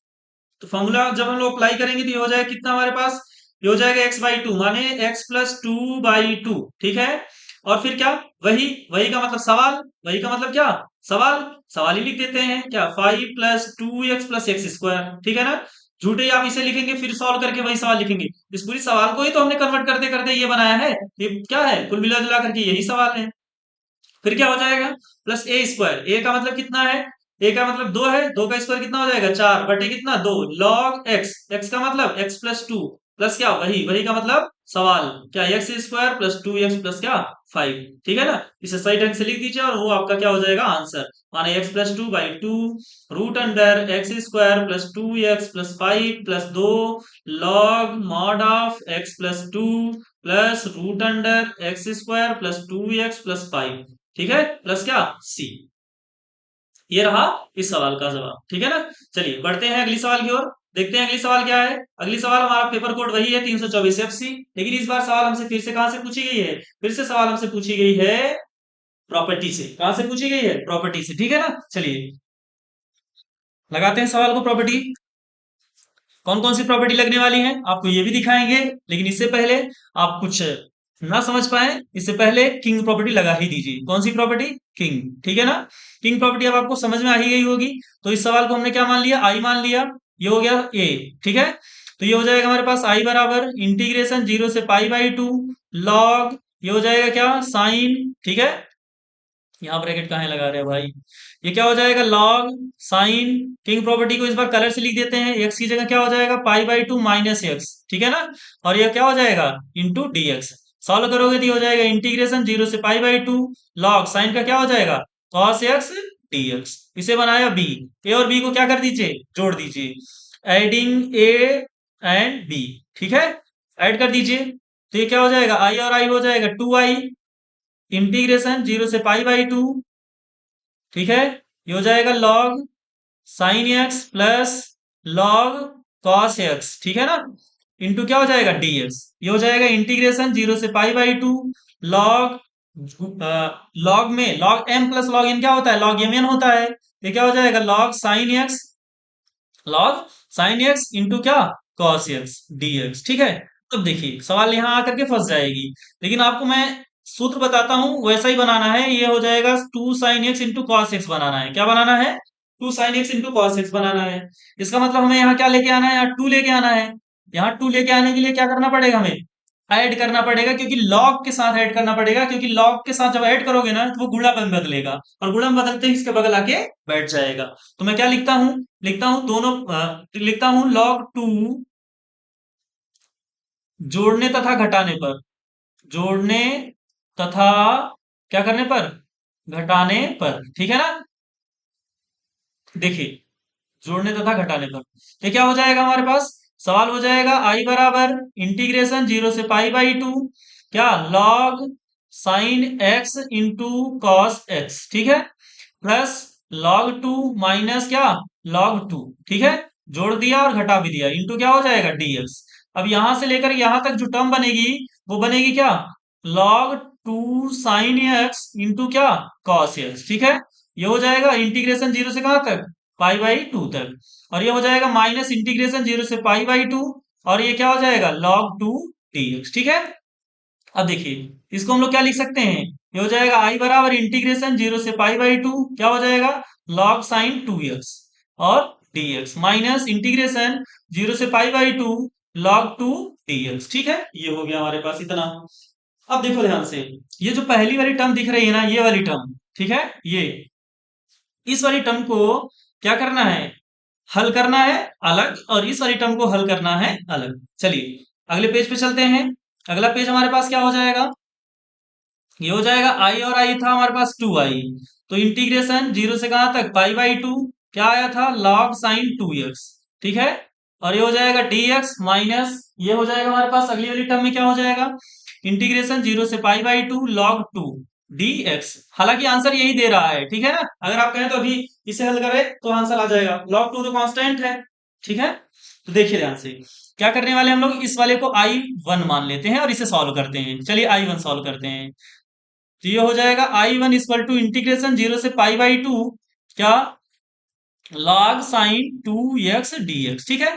[SPEAKER 1] तो फॉर्मूला जब हम लोग अप्लाई करेंगे तो ये हो जाएगा कितना हमारे पास, ये हो जाएगा एक्स बाई टू माने x plus two by to, ठीक है। और फिर क्या, वही, वही का मतलब सवाल, वही का मतलब क्या, सवाल, सवाल ही लिख देते हैं क्या, five plus two x plus x square, ठीक है ना। झूठे आप इसे लिखेंगे फिर सॉल्व करके वही सवाल लिखेंगे, इस पूरी सवाल को ही तो हमने कन्वर्ट करते करते ये बनाया है। ये क्या है, कुल मिला जुला करके यही सवाल है। फिर क्या हो जाएगा, प्लस ए स्क्वायर, ए का मतलब कितना है, ए का मतलब दो है, दो का स्क्वायर कितना हो जाएगा, चार बटे कितना, दो, लॉग एक्स, एक्स का मतलब एक्स प्लस टू प्लस क्या, वही, वही का मतलब सवाल क्या, x square plus two x plus क्या, फाइव, ठीक है ना। इसे सही ढंग से लिख दीजिए और वो आपका क्या हो जाएगा आंसर, माने x plus two by two root under x square plus two x plus five plus दो log mod of x plus two plus root under x square plus two x plus five, ठीक है, plus क्या, सी। ये रहा इस सवाल का जवाब, ठीक है ना। चलिए बढ़ते हैं अगली सवाल की ओर, देखते हैं अगली सवाल क्या है। अगली सवाल हमारा पेपर कोड वही है 324 एफसी, लेकिन इस बार सवाल हमसे फिर से कहां से पूछी गई है, फिर से सवाल हमसे पूछी गई है प्रॉपर्टी से। कहां से पूछी गई है, प्रॉपर्टी से, ठीक है ना। चलिए लगाते हैं सवाल को प्रॉपर्टी। कौन कौन सी प्रॉपर्टी लगने वाली है आपको ये भी दिखाएंगे, लेकिन इससे पहले आप कुछ ना समझ पाए, इससे पहले किंग प्रॉपर्टी लगा ही दीजिए। कौन सी प्रॉपर्टी, किंग, ठीक है ना। किंग प्रॉपर्टी अब आपको समझ में आ ही गई होगी। तो इस सवाल को हमने क्या मान लिया, आई मान लिया, ये हो गया ए, ठीक है। तो ये हो जाएगा हमारे पास आई बराबर इंटीग्रेशन जीरो से पाई बाई टू लॉग, ये हो जाएगा क्या, साइन, ठीक है। यहाँ ब्रैकेट कहाँ लगा रहे हैं भाई, ये क्या हो जाएगा, लॉग साइन, किंग प्रॉपर्टी को इस बार कलर से लिख देते हैं, एक्स की जगह क्या हो जाएगा, पाई बाई टू माइनस एक्स, ठीक है ना। और ये क्या हो जाएगा, इंटू डी एक्स। सॉल्व करोगे तो ये हो जाएगा इंटीग्रेशन जीरो से pi by two log sign का क्या हो जाएगा, कॉस एक्स डी एक्स। इसे बनाया बी, ए और बी को क्या कर दीजिए, जोड़ दीजिए, एडिंग ए एंड बी, ठीक है, ऐड कर दीजिए। तो ये क्या हो जाएगा, आई और आई हो जाएगा टू आई इंटीग्रेशन जीरो से पाई बाई टू, ठीक है। ये हो जाएगा log sign x plus log cos x, ठीक है ना, इंटू क्या हो जाएगा डी एक्स। ये हो जाएगा इंटीग्रेशन जीरो से pi by two log, log में log m plus log n क्या होता है, लॉग एम एन होता है। ये क्या हो जाएगा, लॉग साइन एक्स इंटू क्या, कॉस एक्स डी एक्स, ठीक है। अब देखिए सवाल यहां आकर के फंस जाएगी, लेकिन आपको मैं सूत्र बताता हूं वैसा ही बनाना है। ये हो जाएगा two sine x into cos x बनाना है, क्या बनाना है, two sine x into cos x बनाना है। इसका मतलब हमें यहाँ क्या लेके आना है, यहाँ टू लेके आना है। यहाँ टू लेके आने के लिए क्या करना पड़ेगा, हमें ऐड करना पड़ेगा, क्योंकि लॉग के साथ ऐड करना पड़ेगा, क्योंकि लॉग के साथ जब ऐड करोगे ना तो वो गुणा में बदलेगा, और गुणा में बदलते ही इसके बगल आके बैठ जाएगा। तो मैं क्या लिखता हूं, लिखता हूं दोनों, लिखता हूं लॉग टू जोड़ने तथा घटाने पर, जोड़ने तथा क्या करने पर, घटाने पर, ठीक है ना। देखिए जोड़ने तथा घटाने पर तो क्या हो जाएगा हमारे पास, सवाल हो जाएगा आई बराबर इंटीग्रेशन जीरो से पाई बाई टू क्या, log sign x into cos x, ठीक है, प्लस लॉग टू माइनस क्या, लॉग टू, ठीक है। जोड़ दिया और घटा भी दिया, इंटू क्या हो जाएगा डीएक्स। अब यहां से लेकर यहां तक जो टर्म बनेगी वो बनेगी क्या, log to sine x into क्या, कॉस एक्स, ठीक है। ये हो जाएगा इंटीग्रेशन जीरो से कहां तक, पाई बाई टू तक, और ये हो जाएगा माइनस इंटीग्रेशन जीरो से पाई बाई टू, और ये क्या हो जाएगा, लॉग टू डीएक्स, ठीक है। अब देखिए इसको हम लोग क्या लिख सकते हैं, ये हो जाएगा आई बराबर इंटीग्रेशन जीरो से पाई बाई टू क्या हो जाएगा, लॉग साइन टू एक्स और डीएक्स माइनस इंटीग्रेशन जीरो से pi by two log two dx, ठीक है। ये हो गया हमारे पास इतना। अब देखो ध्यान से, ये जो पहली वाली टर्म दिख रही है ना, ये वाली टर्म, ठीक है, ये इस वाली टर्म को क्या करना है, हल करना है अलग, और इस वाली टर्म को हल करना है अलग। चलिए अगले पेज पे चलते हैं। अगला पेज हमारे पास क्या हो जाएगा, ये हो जाएगा आई और आई था हमारे पास टू आई, तो इंटीग्रेशन जीरो से कहां तक, पाई बाई टू क्या आया था, लॉग साइन टू एक्स, ठीक है। और ये हो जाएगा dx माइनस ये हो जाएगा हमारे पास अगली वाली टर्म में क्या हो जाएगा, इंटीग्रेशन 0 से पाई बाई 2 log 2 dx। हालांकि आंसर यही दे रहा है, ठीक है ना, अगर आप कहें तो अभी इसे हल करें तो आंसर आ जाएगा, log 2 तो कांस्टेंट है, ठीक है। तो देखिए ध्यान से क्या करने वाले हम लोग, इस वाले को I1 मान लेते हैं और इसे सॉल्व करते हैं। चलिए I1 सॉल्व करते हैं। तो ये हो जाएगा I1 इक्वल टू इंटीग्रेशन 0 से पाई बाई 2 क्या log साइन 2x dx, ठीक है।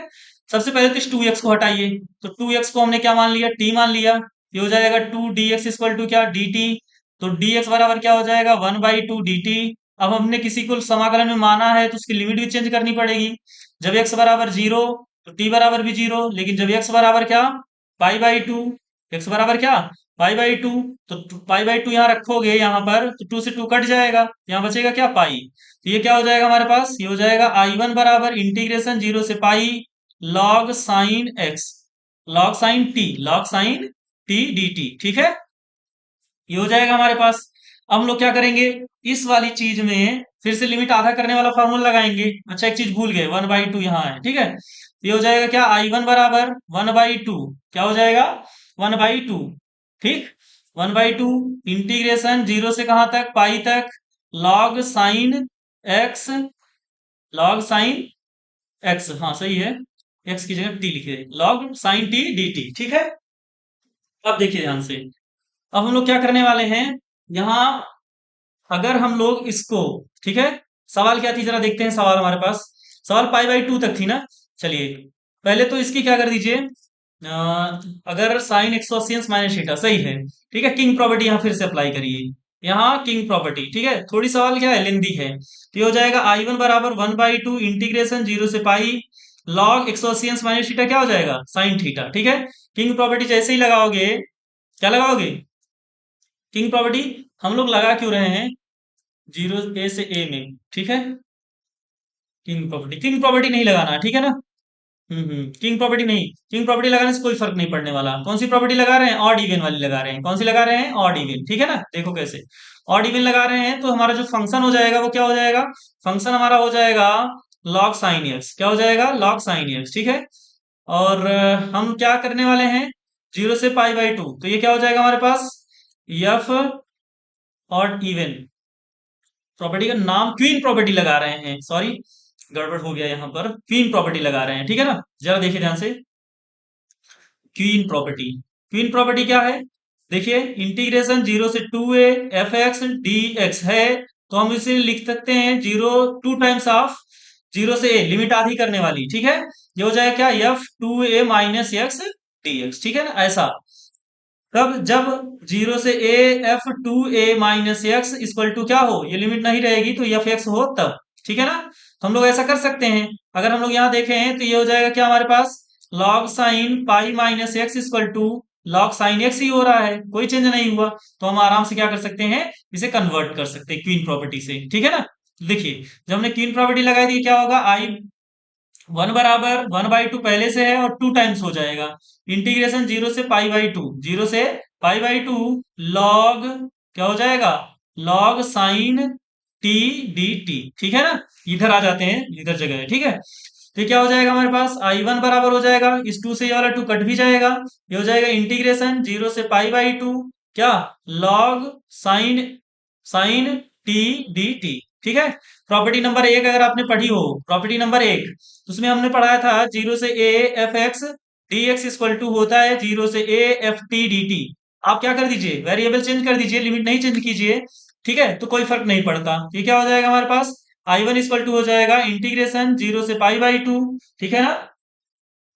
[SPEAKER 1] सबसे पहले तो इस 2x को हटाइए, तो 2x को हमने क्या मान लिया, t मान लिया। ये हो जाएगा 2 dx इक्वल टू क्या dt। तो dx बराबर क्या हो जाएगा 1 बाई 2 dt। अब हमने किसी को समाकलन में माना है तो उसकी लिमिट भी चेंज करनी पड़ेगी। जब x बराबर 0 तो t बराबर भी 0, लेकिन जब x बराबर क्या पाई बाई 2, x बराबर क्या पाई बाई 2, तो पाई बाई 2 यहाँ रखोगे यहाँ पर तो 2 से 2 कट जाएगा, यहाँ बचेगा क्या पाई। तो ये क्या हो जाएगा हमारे पास, ये हो जाएगा I1 बराबर इंटीग्रेशन 0 से pi log sine x log sine t dt, ठीक है। ये हो जाएगा हमारे पास। अब हम लोग क्या करेंगे, इस वाली चीज में फिर से लिमिट आधा करने वाला फार्मूला लगाएंगे। अच्छा एक चीज भूल गए, 1/2 यहाँ है, ठीक है। ये हो जाएगा क्या I1 बराबर 1/2, क्या हो जाएगा 1/2, ठीक। 1/2 इंटीग्रेशन 0 से कहां तक पाई तक log साइन एक्स हाँ सही है, एक्स की जगह टी लिखे, log sine t d t, ठीक है। अब देखिए ध्यान से, अब हम लोग क्या करने वाले हैं यहाँ, अगर हम लोग इसको, ठीक है, सवाल क्या थी जरा देखते हैं सवाल हमारे पास। सवाल पाई बाई 2 तक थी ना। चलिए पहले तो इसकी क्या कर दीजिए, अगर साइन 180 माइनस थीटा सही है, ठीक है, किंग प्रॉपर्टी यहाँ फिर से अप्लाई करिए, यहाँ किंग प्रॉपर्टी, ठीक है। थोड़ी सवाल क्या है लेंदी है, तो ये हो जाएगा I1 बराबर 1/2 इंटीग्रेशन 0 से पाई log 180 माइनस थीटा, क्या हो जाएगा साइन थीटा, ठीक है। किंग प्रॉपर्टी जैसे ही लगाओगे, क्या लगाओगे किंग प्रॉपर्टी, हम लोग लगा क्यों रहे हैं 0 ए से ए में, ठीक है। किंग प्रॉपर्टी नहीं लगाना, ठीक है ना। किंग प्रॉपर्टी नहीं, किंग प्रॉपर्टी लगाने से कोई फर्क नहीं पड़ने वाला। कौन सी प्रॉपर्टी लगा रहे हैं, ऑड इवन वाली लगा रहे हैं। कौन सी लगा रहे हैं, ऑड इवन, ठीक है ना। देखो कैसे ऑड इवन लगा रहे हैं, तो हमारा जो फंक्शन हो जाएगा वो क्या हो जाएगा, फंक्शन हमारा हो जाएगा log साइन एक्स, क्या हो जाएगा log साइन एक्स, ठीक है। और हम क्या करने वाले हैं 0 से पाई बाई 2, तो ये क्या हो जाएगा हमारे पास एफ ऑड इवन प्रॉपर्टी का नाम क्वीन प्रॉपर्टी लगा रहे हैं, सॉरी गड़बड़ हो गया यहाँ पर, क्वीन प्रॉपर्टी लगा रहे हैं, ठीक है ना। जरा देखिए ध्यान से, क्वीन प्रॉपर्टी, क्वीन प्रॉपर्टी क्या है, देखिए इंटीग्रेशन 0 से 2a F x D x है, तो हम इसे लिख सकते हैं 2 टाइम्स ऑफ 0 से a, लिमिट आधी करने वाली, ठीक है। ये हो जाएगा क्या f 2a minus x D x, ठीक है ना। ऐसा कब, जब 0 से a f 2a minus x equal to क्या हो, ये लिमिट नहीं रहेगी तो एफ एक्स हो तब, ठीक है ना। तो हम लोग ऐसा कर सकते हैं, अगर हम लोग यहाँ देखें तो ये हो जाएगा क्या हमारे पास log sine pi minus x equal to log sine x ही हो रहा है, कोई चेंज नहीं हुआ। तो हम आराम से क्या कर सकते हैं, इसे कन्वर्ट कर सकते हैं क्वीन प्रॉपर्टी से, ठीक है ना। देखिए जब हमने क्वीन प्रॉपर्टी लगाई थी क्या होगा, आई 1 बराबर 1/2 पहले से है और 2 टाइम्स हो जाएगा, इंटीग्रेशन 0 से पाई बाई 2, 0 से पाई बाई 2 log क्या हो जाएगा log sine t d t, ठीक है ना। इधर आ जाते हैं, इधर जगह है, ठीक है। तो ये क्या हो जाएगा हमारे पास I1 बराबर हो जाएगा, इस 2 से ये वाला 2 कट भी जाएगा, ये हो जाएगा इंटीग्रेशन 0 से पाई बाई 2 क्या log sine sine t d t, ठीक है। प्रॉपर्टी नंबर 1 अगर आपने पढ़ी हो, प्रॉपर्टी नंबर 1, उसमें हमने पढ़ाया था 0 से a f x D x equal to होता है 0 से a f t d t. आप क्या कर दीजिए, वेरिएबल चेंज कर दीजिए, लिमिट नहीं चेंज कीजिए, ठीक है, तो कोई फर्क नहीं पड़ता। ये क्या हो जाएगा हमारे पास I1 इक्वल टू हो जाएगा इंटीग्रेशन 0 से पाई बाई 2, ठीक है ना।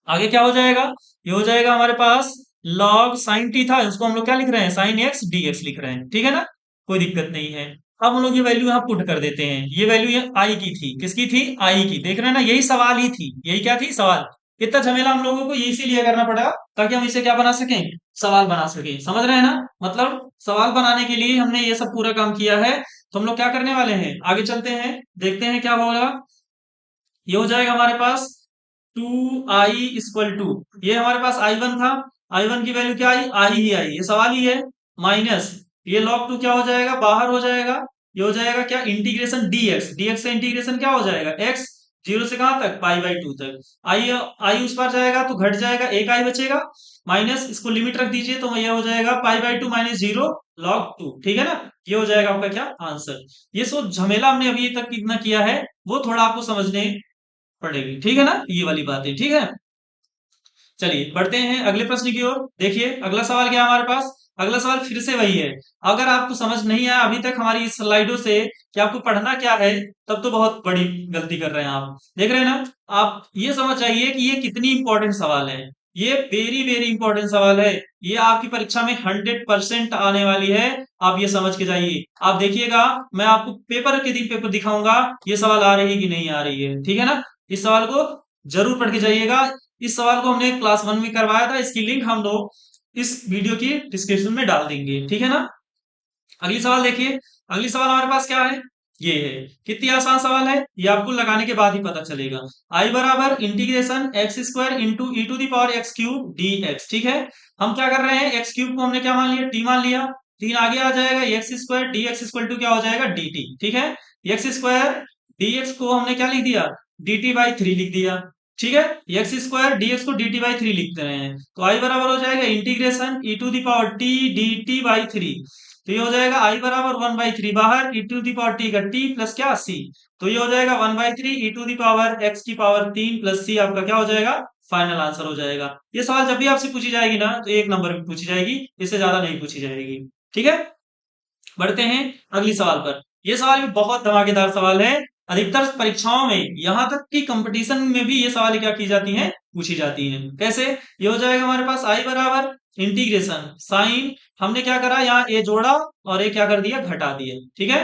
[SPEAKER 1] आगे क्या हो जाएगा, ये हो जाएगा हमारे पास log साइन टी था, उसको हम लोग क्या लिख रहे हैं साइन एक्स डी एक्स लिख रहे हैं, ठीक है ना, कोई दिक्कत नहीं है। अब हम लोग ये वैल्यू यहाँ पुट कर देते हैं, ये वैल्यू ये आई की थी, किसकी थी आई की, देख रहे हैं ना, यही सवाल ही थी, यही क्या थी सवाल। इतना झमेला हम लोगों को ये इसीलिए करना पड़ा ताकि हम इसे क्या बना सकें, सवाल बना सकें, समझ रहे हैं ना। मतलब सवाल बनाने के लिए हमने ये सब पूरा काम किया है। तो हम लोग क्या करने वाले हैं, आगे चलते हैं, देखते हैं क्या होगा। ये हो जाएगा हमारे पास 2i इक्वल टू, ये हमारे पास I1 था, I1 की वैल्यू क्या आई, आई ही आई, ये सवाल ही है, माइनस ये log 2 क्या हो जाएगा बाहर हो जाएगा, ये हो जाएगा क्या इंटीग्रेशन dx, dx से इंटीग्रेशन क्या हो जाएगा x, जीरो से कहां तक, पाई बाई टू तक। आई आई उस पार जाएगा तो घट जाएगा, एक आई बचेगा, माइनस इसको लिमिट रख दीजिए तो ये हो जाएगा पाई by two minus zero log to, ठीक है ना। ये हो जाएगा आपका क्या आंसर। ये सब झमेला हमने अभी तक कितना किया है वो थोड़ा आपको समझने पड़ेगी, ठीक है ना, ये वाली बातें, ठीक है। चलिए बढ़ते हैं अगले प्रश्न की ओर। देखिए अगला सवाल क्या है हमारे पास। अगला सवाल फिर से वही है। अगर आपको समझ नहीं आया अभी तक हमारी इस स्लाइडों से कि आपको पढ़ना क्या है, तब तो बहुत बड़ी गलती कर रहे हैं आप। देख रहे हैं ना, आप ये समझ जाइए कि ये कितनी इंपॉर्टेंट सवाल है। ये वेरी वेरी इंपॉर्टेंट सवाल है। ये आपकी परीक्षा में 100% आने वाली है। आप ये समझ के जाइए। आप देखिएगा, मैं आपको पेपर के दिन पेपर दिखाऊंगा ये सवाल आ रही है कि नहीं आ रही है, ठीक है ना। इस सवाल को जरूर पढ़ के जाइएगा। इस सवाल को हमने क्लास 1 में करवाया था, इसकी लिंक हम लोग इस वीडियो की डिस्क्रिप्शन में डाल देंगे, ठीक है ना। अगली सवाल देखिए। अगली सवाल हमारे पास क्या है, ये है। कितनी आसान सवाल है, ये आपको लगाने के बाद ही पता चलेगा। आई बराबर integration x square into e to the power x cube d x, ठीक है। हम क्या कर रहे हैं, एक्स क्यूब को हमने क्या मान लिया, टी मान लिया। तीन आगे आ जाएगा, x square D x equal to क्या हो जाएगा, डी टी, ठीक है। एक्स स्क्वायर डी एक्स को हमने क्या लिख दिया, डी टी बाई थ्री लिख दिया, ठीक है। एक्स स्क्वायर डी एक्स को डी टी बाई थ्री लिखते हैं, तो आई बराबर हो जाएगा integration e to the power t d t by three. तो ये हो जाएगा आई बराबर वन बाई थ्री, बाहर e to the power T का टी प्लस क्या सी। तो ये हो जाएगा one by three e to the power X की पावर तीन प्लस सी, आपका क्या हो जाएगा, फाइनल आंसर हो जाएगा। ये सवाल जब भी आपसे पूछी जाएगी ना तो एक नंबर में पूछी जाएगी, इससे ज्यादा नहीं पूछी जाएगी, ठीक है। बढ़ते हैं अगली सवाल पर। यह सवाल भी बहुत धमाकेदार सवाल है। अधिकतर परीक्षाओं में, यहां तक कि कंपटीशन में भी ये सवाल क्या की जाती हैं, पूछी जाती हैं। कैसे, ये हो जाएगा हमारे पास आई बराबर इंटीग्रेशन साइन, हमने क्या करा, यहाँ ए जोड़ा और ए क्या कर दिया, घटा दिया, ठीक है।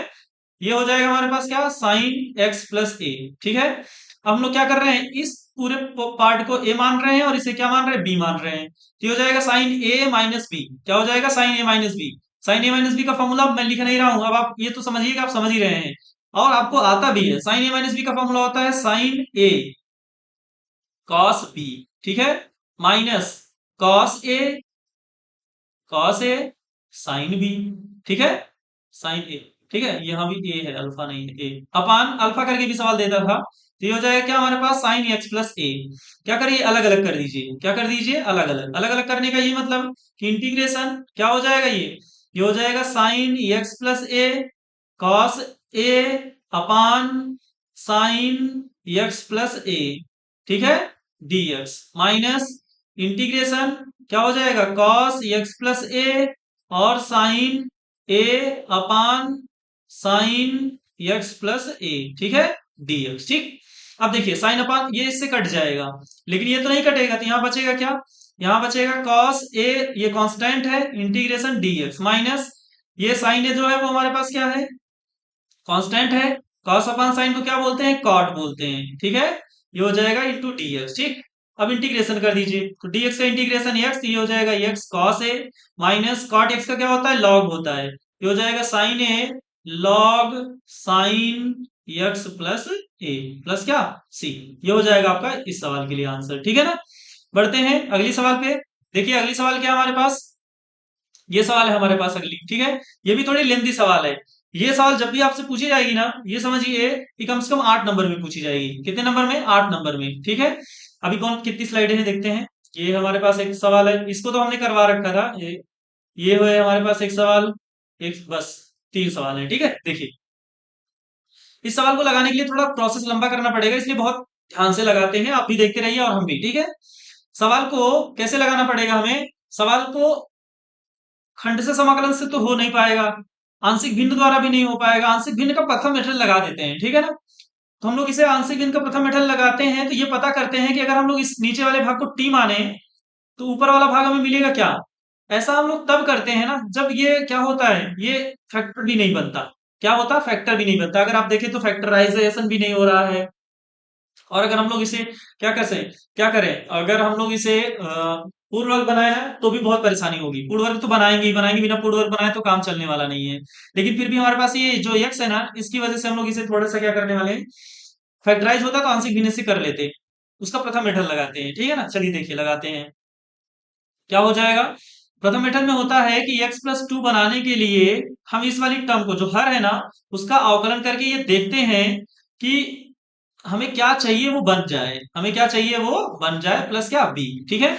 [SPEAKER 1] ये हो जाएगा हमारे पास क्या, साइन एक्स प्लस ए, ठीक है। अब हम लोग क्या कर रहे हैं, इस पूरे पार्ट को ए मान रहे हैं और इसे क्या मान रहे हैं, बी मान रहे हैं। तो ये हो जाएगा साइन ए माइनस बी, क्या हो जाएगा, साइन ए माइनस बी। साइन ए माइनस बी का फॉर्मूला मैं लिख नहीं रहा हूं, अब आप ये तो समझिएगा, आप समझ ही रहे हैं और आपको आता भी है। साइन ए माइनस बी का फॉर्मूला होता है साइन ए कॉस बी, ठीक है, minus cos A sine B, ठीक है, साइन ए, ठीक है। यहाँ भी ए है, अल्फा नहीं है, ए अपान अल्फा करके भी सवाल देता था। तो ये हो जाएगा क्या हमारे पास, साइन एक्स प्लस ए। क्या करिए, अलग अलग कर दीजिए, क्या कर दीजिए, अलग अलग। अलग अलग करने का ये मतलब कि इंटीग्रेशन क्या हो जाएगा, ये हो जाएगा sign x plus A cos A upon sign x plus ए, ठीक है, dx माइनस इंटीग्रेशन क्या हो जाएगा, cos x प्लस ए और साइन ए अपान साइन x प्लस ए, ठीक है, dx, ठीक। अब देखिए साइन अपान ये इससे कट जाएगा, लेकिन ये तो नहीं कटेगा, तो यहां बचेगा क्या, यहां बचेगा cos a, ये कांस्टेंट है, इंटीग्रेशन dx माइनस ये साइन ए जो है वो हमारे पास क्या है, कांस्टेंट है। cos अपान साइन को क्या बोलते हैं, कॉट बोलते हैं, ठीक है। ये हो जाएगा इंटू dx, ठीक। अब इंटीग्रेशन कर दीजिए, तो dx का इंटीग्रेशन x, ये हो जाएगा x cos a minus cot x का क्या होता है, log होता है। ये हो जाएगा sine a log sine x plus a plus क्या c। ये हो जाएगा आपका इस सवाल के लिए आंसर, ठीक है ना। बढ़ते हैं अगली सवाल पे। देखिए अगली सवाल क्या है हमारे पास, ये सवाल है हमारे पास अगली, ठीक है। ये भी थोड़ी लेंथी सवाल है। ये सवाल जब भी आपसे पूछी जाएगी ना, ये समझिए कि कम से कम 8 नंबर में पूछी जाएगी। कितने नंबर में, 8 नंबर में, ठीक है। अभी कौन कितनी स्लाइडें हैं देखते हैं। ये हमारे पास एक सवाल है, इसको तो हमने करवा रखा था। ये है हमारे पास एक सवाल, एक बस 3 सवाल है, ठीक है। देखिए इस सवाल को लगाने के लिए थोड़ा प्रोसेस लंबा करना पड़ेगा, इसलिए बहुत ध्यान से लगाते हैं, आप भी देखते रहिए और हम भी, ठीक है। सवाल को कैसे लगाना पड़ेगा हमें, सवाल को खंड से समाकलन से तो हो नहीं पाएगा, आंशिक भिन्न द्वारा भी नहीं हो पाएगा। आंशिक भिन्न का प्रथम मेथड लगा देते हैं, ठीक है ना। तो हम लोग इसे आंशिक भिन्न का प्रथम मेथड लगाते हैं, तो ये पता करते हैं कि अगर हम लोग इस नीचे वाले भाग को टी माने तो ऊपर वाला भाग हमें मिलेगा क्या। ऐसा हम लोग तब करते हैं ना जब ये क्या होता है, ये फैक्टर भी नहीं बनता। क्या होता, फैक्टर भी नहीं बनता। अगर आप देखें तो फैक्टराइजेशन भी नहीं हो रहा है। और अगर हम लोग इसे क्या करें, अगर हम लोग इसे पूर्ण वर्ग बनाए हैं तो भी बहुत परेशानी होगी। पूर्ण वर्ग तो बनाएंगे ही बनाएंगे, बिना पूर्ण वर्ग बनाए तो काम चलने वाला नहीं है। लेकिन फिर भी हमारे पास ये जो x है ना, इसकी वजह से हम लोग इसे थोड़ा सा क्या करने वाले हैं, फैक्टराइज होता तो आंशिक भिन्न से कर लेते, उसका प्रथम मेथड लगाते हैं, ठीक है ना। चलिए देखिए लगाते हैं, क्या हो जाएगा। प्रथम मेथड में होता है कि x प्लस टू बनाने के लिए हम इस वाली टर्म को जो हर है ना, उसका अवकलन करके ये देखते हैं कि हमें क्या चाहिए वो बन जाए, हमें क्या चाहिए वो बन जाए, प्लस क्या बी। ठीक है,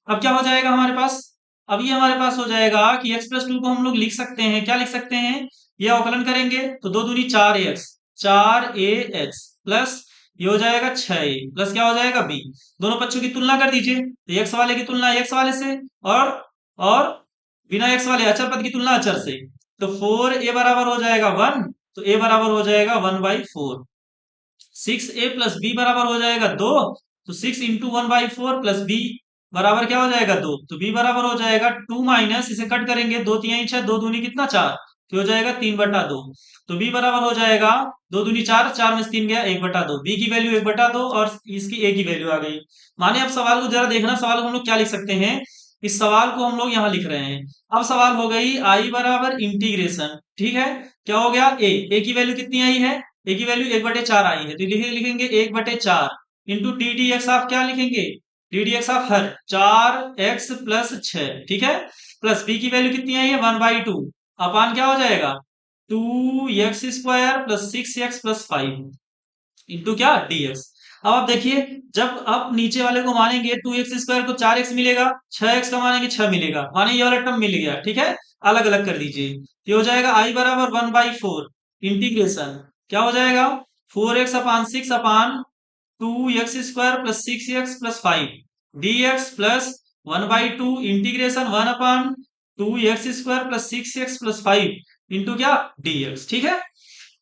[SPEAKER 1] अब क्या हो जाएगा हमारे पास, अब ये हमारे पास हो जाएगा कि x प्लस टू को हम लोग लिख सकते हैं, क्या लिख सकते हैं, ये अवकलन करेंगे तो दो दूनी चार एक्स, चार ए एक्स प्लस ये हो जाएगा छह ए प्लस क्या हो जाएगा बी। दोनों पक्षों की तुलना कर दीजिए, तो एक्स वाले की तुलना एक्स वाले से, और और बिना एक्स वाले अचर पद की तुलना अचर से, तो फोर ए बराबर हो जाएगा वन, तो ए बराबर हो जाएगा one by four. Six a plus b बराबर हो जाएगा दो, तो six into one by four plus b बराबर क्या हो जाएगा दो, तो बी बराबर हो जाएगा टू माइनस इसे कट करेंगे, दो तिहाई छह, दो दूनी कितना चार, तो हो जाएगा तीन बटा दो, तो बी बराबर हो जाएगा दो दूनी चार, चार में से तीन गया एक बटा दो, बी की वैल्यू एक बटा दो और इसकी ए की वैल्यू आ गई। माने अब सवाल को जरा देखना, सवाल को हम लोग क्या लिख सकते हैं, इस सवाल को हम लोग यहाँ लिख रहे हैं। अब सवाल हो गई आई बराबर इंटीग्रेशन, ठीक है, क्या हो गया ए की वैल्यू कितनी आई है, ए की वैल्यू एक बटे चार आई है, तो लिखेंगे एक बटे चार इंटू डी डी एक्स, आप क्या लिखेंगे, डी डी एक्स आप हर चार एक्स प्लस छ, ठीक है, प्लस बी की वैल्यू कितनी आई है वन बाई टू, अपान क्या हो जाएगा two x square plus six x plus five into क्या dx। अब आप देखिए, जब आप नीचे वाले को मानेंगे टू एक्स स्क्वायर को चार एक्स मिलेगा, छह एक्स का मानेंगे छह मिलेगा, माने ये वाला टर्म मिल गया, ठीक है, अलग अलग कर दीजिए, ये हो जाएगा आई बराबर वन बाई फोर इंटीग्रेशन क्या हो जाएगा four x upon six upon two x square plus six x plus five D X plus one by two integration one upon two x square plus six x plus five into क्या dx, ठीक है।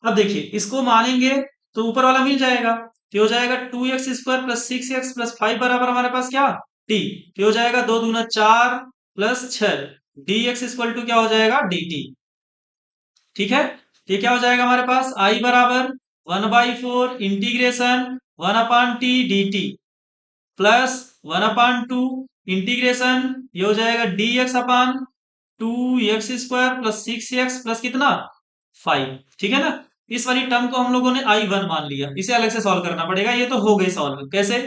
[SPEAKER 1] अब देखिए इसको मानेंगे तो ऊपर वाला मिल जाएगा, तो हो जाएगा two x square plus six x plus five बराबर हमारे पास क्या टी, तो हो जाएगा दो दूना चार प्लस छ, डी एक्स इक्वल टू क्या हो जाएगा डी टी, ठीक है। ये क्या हो जाएगा हमारे पास आई बराबर one by four integration one upon T d T plus one upon two integration ये हो जाएगा D x upon two x square plus six x plus कितना फाइव, ठीक है ना। इस वाली टर्म को हम लोगों ने आई वन मान लिया, इसे अलग से सॉल्व करना पड़ेगा, ये तो हो गई सॉल्व, कैसे,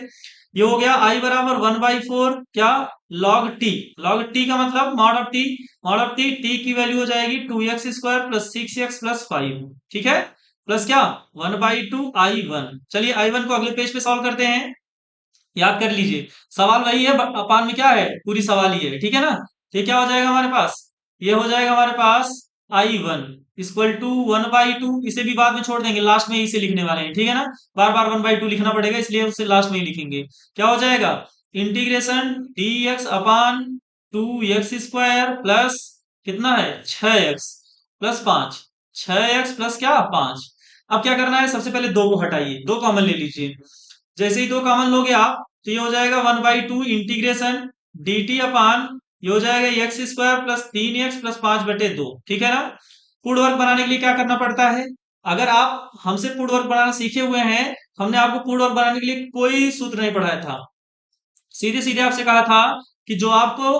[SPEAKER 1] ये हो गया आई बराबर वन बाई फोर क्या लॉग टी, लॉग टी का मतलब mod of t, mod of t, t की वैल्यू हो जाएगी two x square plus six x plus five, ठीक है, प्लस क्या one by two I one. चलिए आई वन को अगले पेज पे सॉल्व करते हैं, याद कर लीजिए सवाल वही है, अपान में क्या है पूरी सवाल ही है, ठीक है ना। तो ये क्या हो जाएगा हमारे पास, ये हो जाएगा हमारे पास I one equal to one by two, इसे भी बाद में छोड़ देंगे, लास्ट में इसे लिखने वाले हैं, ठीक है ना, बार बार वन बाई टू लिखना पड़ेगा इसलिए उसे लास्ट में ही लिखेंगे। क्या हो जाएगा integration D x upon two x square plus कितना है छह एक्स प्लस पांच, छह एक्स प्लस क्या पांच। अब क्या करना है, सबसे पहले दो को हटाइए, दो कॉमन ले लीजिए, जैसे ही दो कॉमन लोगे आप तो ये हो जाएगा one by two integration d t अपान ये हो जाएगा एक्स स्क्वायर प्लस तीन एक्स प्लस पांच बटे दो, ठीक है ना। पूर्ण वर्ग बनाने के लिए क्या करना पड़ता है, अगर आप हमसे पूर्ण वर्ग बनाना सीखे हुए हैं, हमने आपको पूर्ण वर्ग बनाने के लिए कोई सूत्र नहीं पढ़ाया था, सीधे सीधे आपसे कहा था कि जो आपको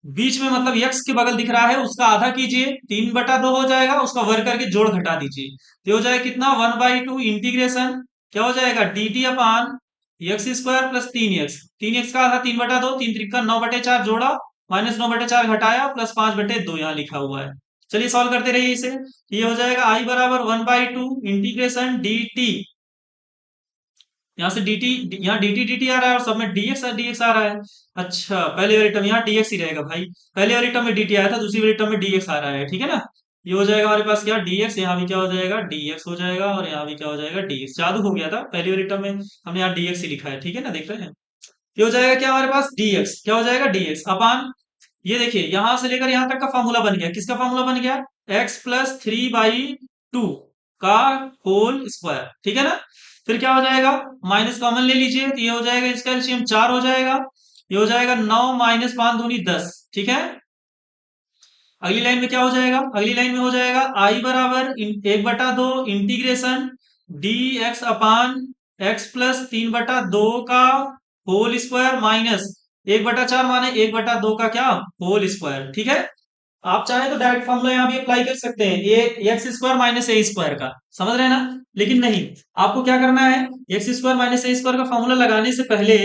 [SPEAKER 1] बीच में मतलब यक्स के बगल दिख रहा है उसका आधा कीजिए, तीन बटा दो हो जाएगा, उसका वर्ग करके जोड़ घटा दीजिए, तो हो जाएगा कितना वन बाई टू इंटीग्रेशन क्या हो जाएगा डी टी अपान एक्स स्क्वायर प्लस तीन एक्स का आधा तीन बटा दो, तीन त्रिका नौ बटे चार जोड़ा माइनस नौ बटे चार घटाया प्लस पांच बटे दो यहाँ लिखा हुआ है। चलिए सॉल्व करते रहिए इसे, ये हो जाएगा आई बराबर one by two integration d T, यहाँ से dt, यहाँ dt आ रहा है और सब में dx आ रहा है, अच्छा पहले वाली टर्म यहाँ dx ही रहेगा भाई, पहले वाली टर्म में dt आया था, दूसरी वाली टर्म में dx आ रहा है, ठीक है ना। ये हो जाएगा हमारे पास क्या dx, यहाँ भी क्या हो जाएगा dx हो जाएगा और यहाँ भी क्या हो जाएगा dx, जादू हो गया था, पहली वाली टर्म में हमने यहाँ dx ही लिखा है, ठीक है ना, देख रहे हैं। ये हो जाएगा क्या हमारे पास dx, क्या हो जाएगा dx अपान ये देखिए यहां से लेकर यहां तक का फॉर्मूला बन गया, किसका फॉर्मूला बन गया x plus three by two का होल स्क्वायर, ठीक है ना। फिर क्या हो जाएगा माइनस कॉमन ले लीजिए, तो ये हो जाएगा इसका एलसीएम चार हो जाएगा, ये हो जाएगा नौ माइनस पांच दूनी दस, ठीक है। अगली लाइन में क्या हो जाएगा, अगली लाइन में हो जाएगा आई बराबर एक बटा दो इंटीग्रेशन डी एक्स अपान एक्स प्लस तीन बटा दो का होल स्क्वायर माइनस एक बटा चार माने एक बटा दो का क्या होल स्क्वायर, ठीक है। आप चाहे तो डायरेक्ट फॉर्मूला यहाँ भी अप्लाई कर सकते हैं, ये एक्स स्क्वायर माइनस ए स्क्वायर का, समझ रहे हैं ना, लेकिन नहीं, आपको क्या करना है एक्स स्क्वायर माइनस ए स्क्वायर का फॉर्मूला लगाने से पहले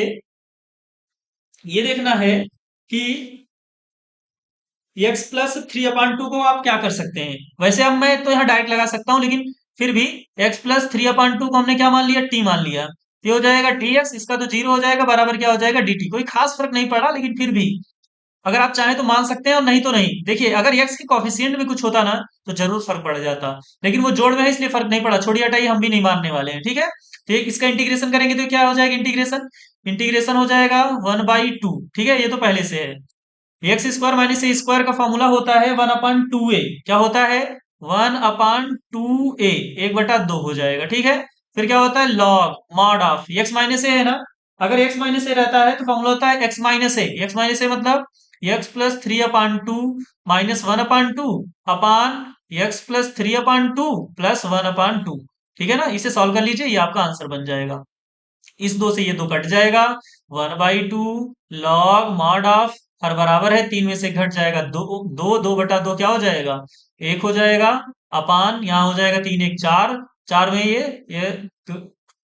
[SPEAKER 1] ये देखना है कि x plus three upon two को आप क्या कर सकते हैं, वैसे अब मैं तो यहाँ डायरेक्ट लगा सकता हूँ, लेकिन फिर भी x प्लस 3/2 को हमने क्या मान लिया, t मान लिया। ये हो जाएगा dx, इसका तो 0 हो जाएगा, बराबर क्या हो जाएगा dt। कोई खास फर्क नहीं पड़ा, लेकिन फिर भी अगर आप चाहें तो मान सकते हैं और नहीं तो नहीं। देखिए अगर x के कॉफिशिएंट में कुछ होता ना तो जरूर फर्क पड़ जाता, लेकिन वो जोड़ में है इसलिए फर्क नहीं पड़ा। छोड़िए हटाइए, हम भी नहीं मानने वाले हैं, ठीक है। तो इसका इंटीग्रेशन करेंगे तो क्या हो जाएगा, इंटीग्रेशन इंटीग्रेशन हो जाएगा 1/2। ठीक है, ये तो पहले से है। एक्स स्क्वायर माइनस ए स्क्वायर का फॉर्मूला होता है 1/2a। क्या होता है, 1/2a, 1/2 हो जाएगा, ठीक है। फिर क्या होता है, log mod of x minus a है ना। अगर एक्स माइनस ए रहता है तो फॉर्मूला होता है एक्स माइनस ए। एक्स माइनस ए मतलब एक्स प्लस 3/2 माइनस 1/2 अपान एक्स प्लस 3/2 प्लस 1/2। ठीक है ना, इसे सॉल्व कर लीजिए, ये आपका आंसर बन जाएगा। इस दो से ये दो कट जाएगा, 1/2 लॉग मॉड ऑफ, हर बराबर है, 3 में से घट जाएगा दो, 2/2 क्या हो जाएगा, 1 हो जाएगा, अपान यहाँ हो जाएगा 3 1 4, 4 में ये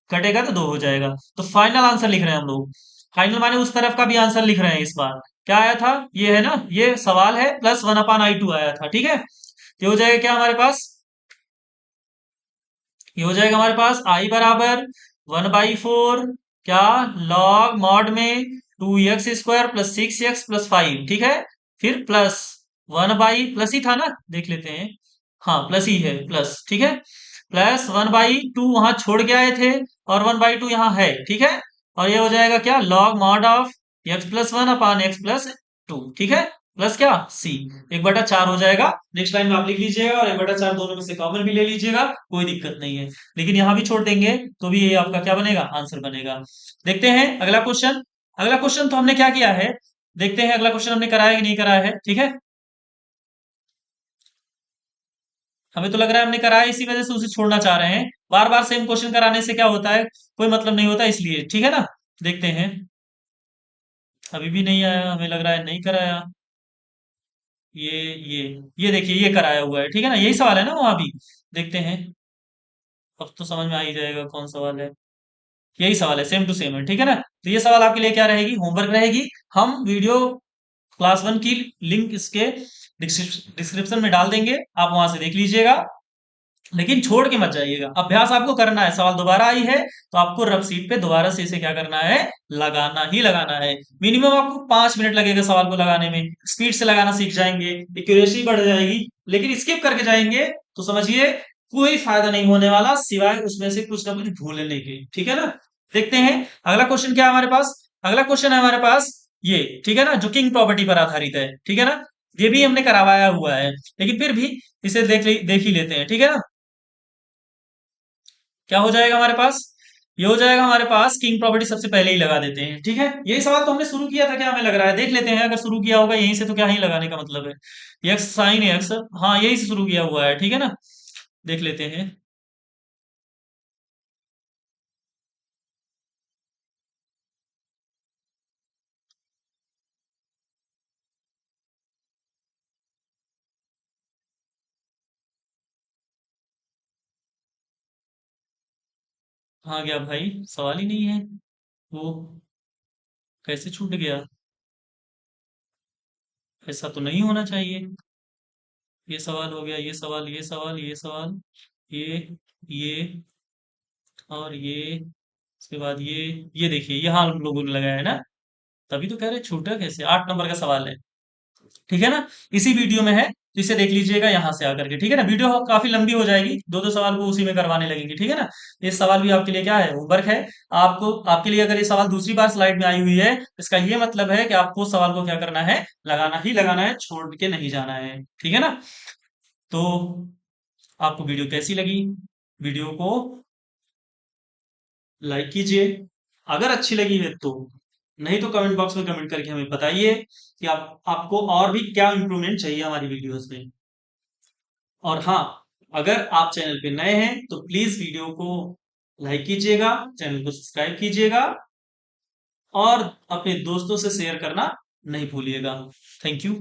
[SPEAKER 1] कटेगा तो 2 हो जाएगा। तो फाइनल आंसर लिख रहे हैं हम लोग। फाइनल माने उस तरफ का भी आंसर लिख रहे हैं। इस बार क्या आया था, ये है ना, ये सवाल है, प्लस 1/i2 आया था, ठीक है। ये हो जाएगा क्या हमारे पास, ये हो जाएगा हमारे पास आई बराबर 1/4 क्या, लॉग मॉड में 2x² प्लस 6x प्लस 5, ठीक है। फिर प्लस 1/, प्लस ही था ना, देख लेते हैं, हाँ प्लस ही है, प्लस, ठीक है। प्लस 1/2 वहां छोड़ के आए थे, और 1/2 यहाँ है, ठीक है। और ये हो जाएगा क्या, log mod of x+1 upon x+2, ठीक है, प्लस क्या c, 1/4 हो जाएगा। नेक्स्ट लाइन में आप लिख लीजिएगा, और 1/4 दोनों में से कॉमन भी ले लीजिएगा, कोई दिक्कत नहीं है। लेकिन यहां भी छोड़ देंगे तो भी ये आपका क्या बनेगा, आंसर बनेगा। देखते हैं अगला क्वेश्चन। अगला क्वेश्चन तो हमने क्या किया है, देखते हैं अगला क्वेश्चन हमने कराया कि नहीं कराया है, ठीक है। हमें तो लग रहा है हमने कराया, इसी वजह से उसे छोड़ना चाह रहे हैं। बार बार सेम क्वेश्चन कराने से क्या होता है, कोई मतलब नहीं होता, इसलिए, ठीक है ना। देखते हैं, अभी भी नहीं आया, हमें लग रहा है नहीं कराया। ये ये ये देखिए, ये कराया हुआ है, ठीक है ना, यही सवाल है ना वहां भी। देखते हैं, अब तो समझ में आ ही जाएगा कौन सवाल है। यही सवाल है, सेम टू सेम है, ठीक है ना। तो ये सवाल आपके लिए क्या रहेगी, होमवर्क रहेगी। हम वीडियो क्लास 1 की लिंक इसके डिस्क्रिप्शन में डाल देंगे, आप वहां से देख लीजिएगा। लेकिन छोड़ के मत जाइएगा, अभ्यास आपको करना है। सवाल दोबारा आई है तो आपको रफ सीट पे दोबारा से इसे क्या करना है, लगाना ही लगाना है। मिनिमम आपको 5 मिनट लगेगा सवाल को लगाने में। स्पीड से लगाना सीख जाएंगे, एक्यूरेसी बढ़ जाएगी। लेकिन स्किप करके जाएंगे तो समझिए कोई फायदा नहीं होने वाला, सिवाय उसमें से कुछ ना कुछ भूलने के, ठीक है ना। देखते हैं अगला क्वेश्चन क्या है हमारे पास। अगला क्वेश्चन है हमारे पास ये, ठीक है ना, जो किंग प्रॉपर्टी पर आधारित है, ठीक है ना। ये भी हमने करवाया हुआ है, लेकिन फिर भी इसे देख ही लेते हैं, ठीक है ना। क्या हो जाएगा हमारे पास, ये हो जाएगा हमारे पास, किंग प्रॉपर्टी सबसे पहले ही लगा देते हैं, ठीक है। यही सवाल तो हमने शुरू किया था, क्या हमें लग रहा है, देख लेते हैं। अगर शुरू किया होगा यहीं से तो क्या ही लगाने का मतलब है, एक्स साइन एक्स, हाँ यही से शुरू किया हुआ है, ठीक है ना। देख लेते हैं, कहाँ गया भाई, सवाल ही नहीं है वो, कैसे छूट गया, ऐसा तो नहीं होना चाहिए। ये सवाल हो गया, ये सवाल, ये सवाल, ये सवाल, ये और ये, उसके बाद ये देखिए, यहाँ हम लोगों ने लगाया है ना, तभी तो कह रहे छूटा कैसे, 8 नंबर का सवाल है, ठीक है ना। इसी वीडियो में है, तो इसे देख लीजिएगा यहाँ से आकर के, ठीक है ना। वीडियो काफी लंबी हो जाएगी, दो दो सवाल को उसी में करवाने लगेंगे, ठीक है ना। ये सवाल भी आपके लिए क्या है, होमवर्क है। आपको, आपके लिए अगर ये सवाल दूसरी बार स्लाइड में आई हुई है, इसका ये मतलब है कि आपको सवाल को क्या करना है, लगाना ही लगाना है, छोड़ के नहीं जाना है, ठीक है ना। तो आपको वीडियो कैसी लगी, वीडियो को लाइक कीजिए अगर अच्छी लगी है तो, नहीं तो कमेंट बॉक्स में कमेंट करके हमें बताइए कि आप, आपको और भी क्या इंप्रूवमेंट चाहिए हमारी वीडियोस में। और हाँ, अगर आप चैनल पे नए हैं तो प्लीज वीडियो को लाइक कीजिएगा, चैनल को सब्सक्राइब कीजिएगा, और अपने दोस्तों से शेयर करना नहीं भूलिएगा। Thank you.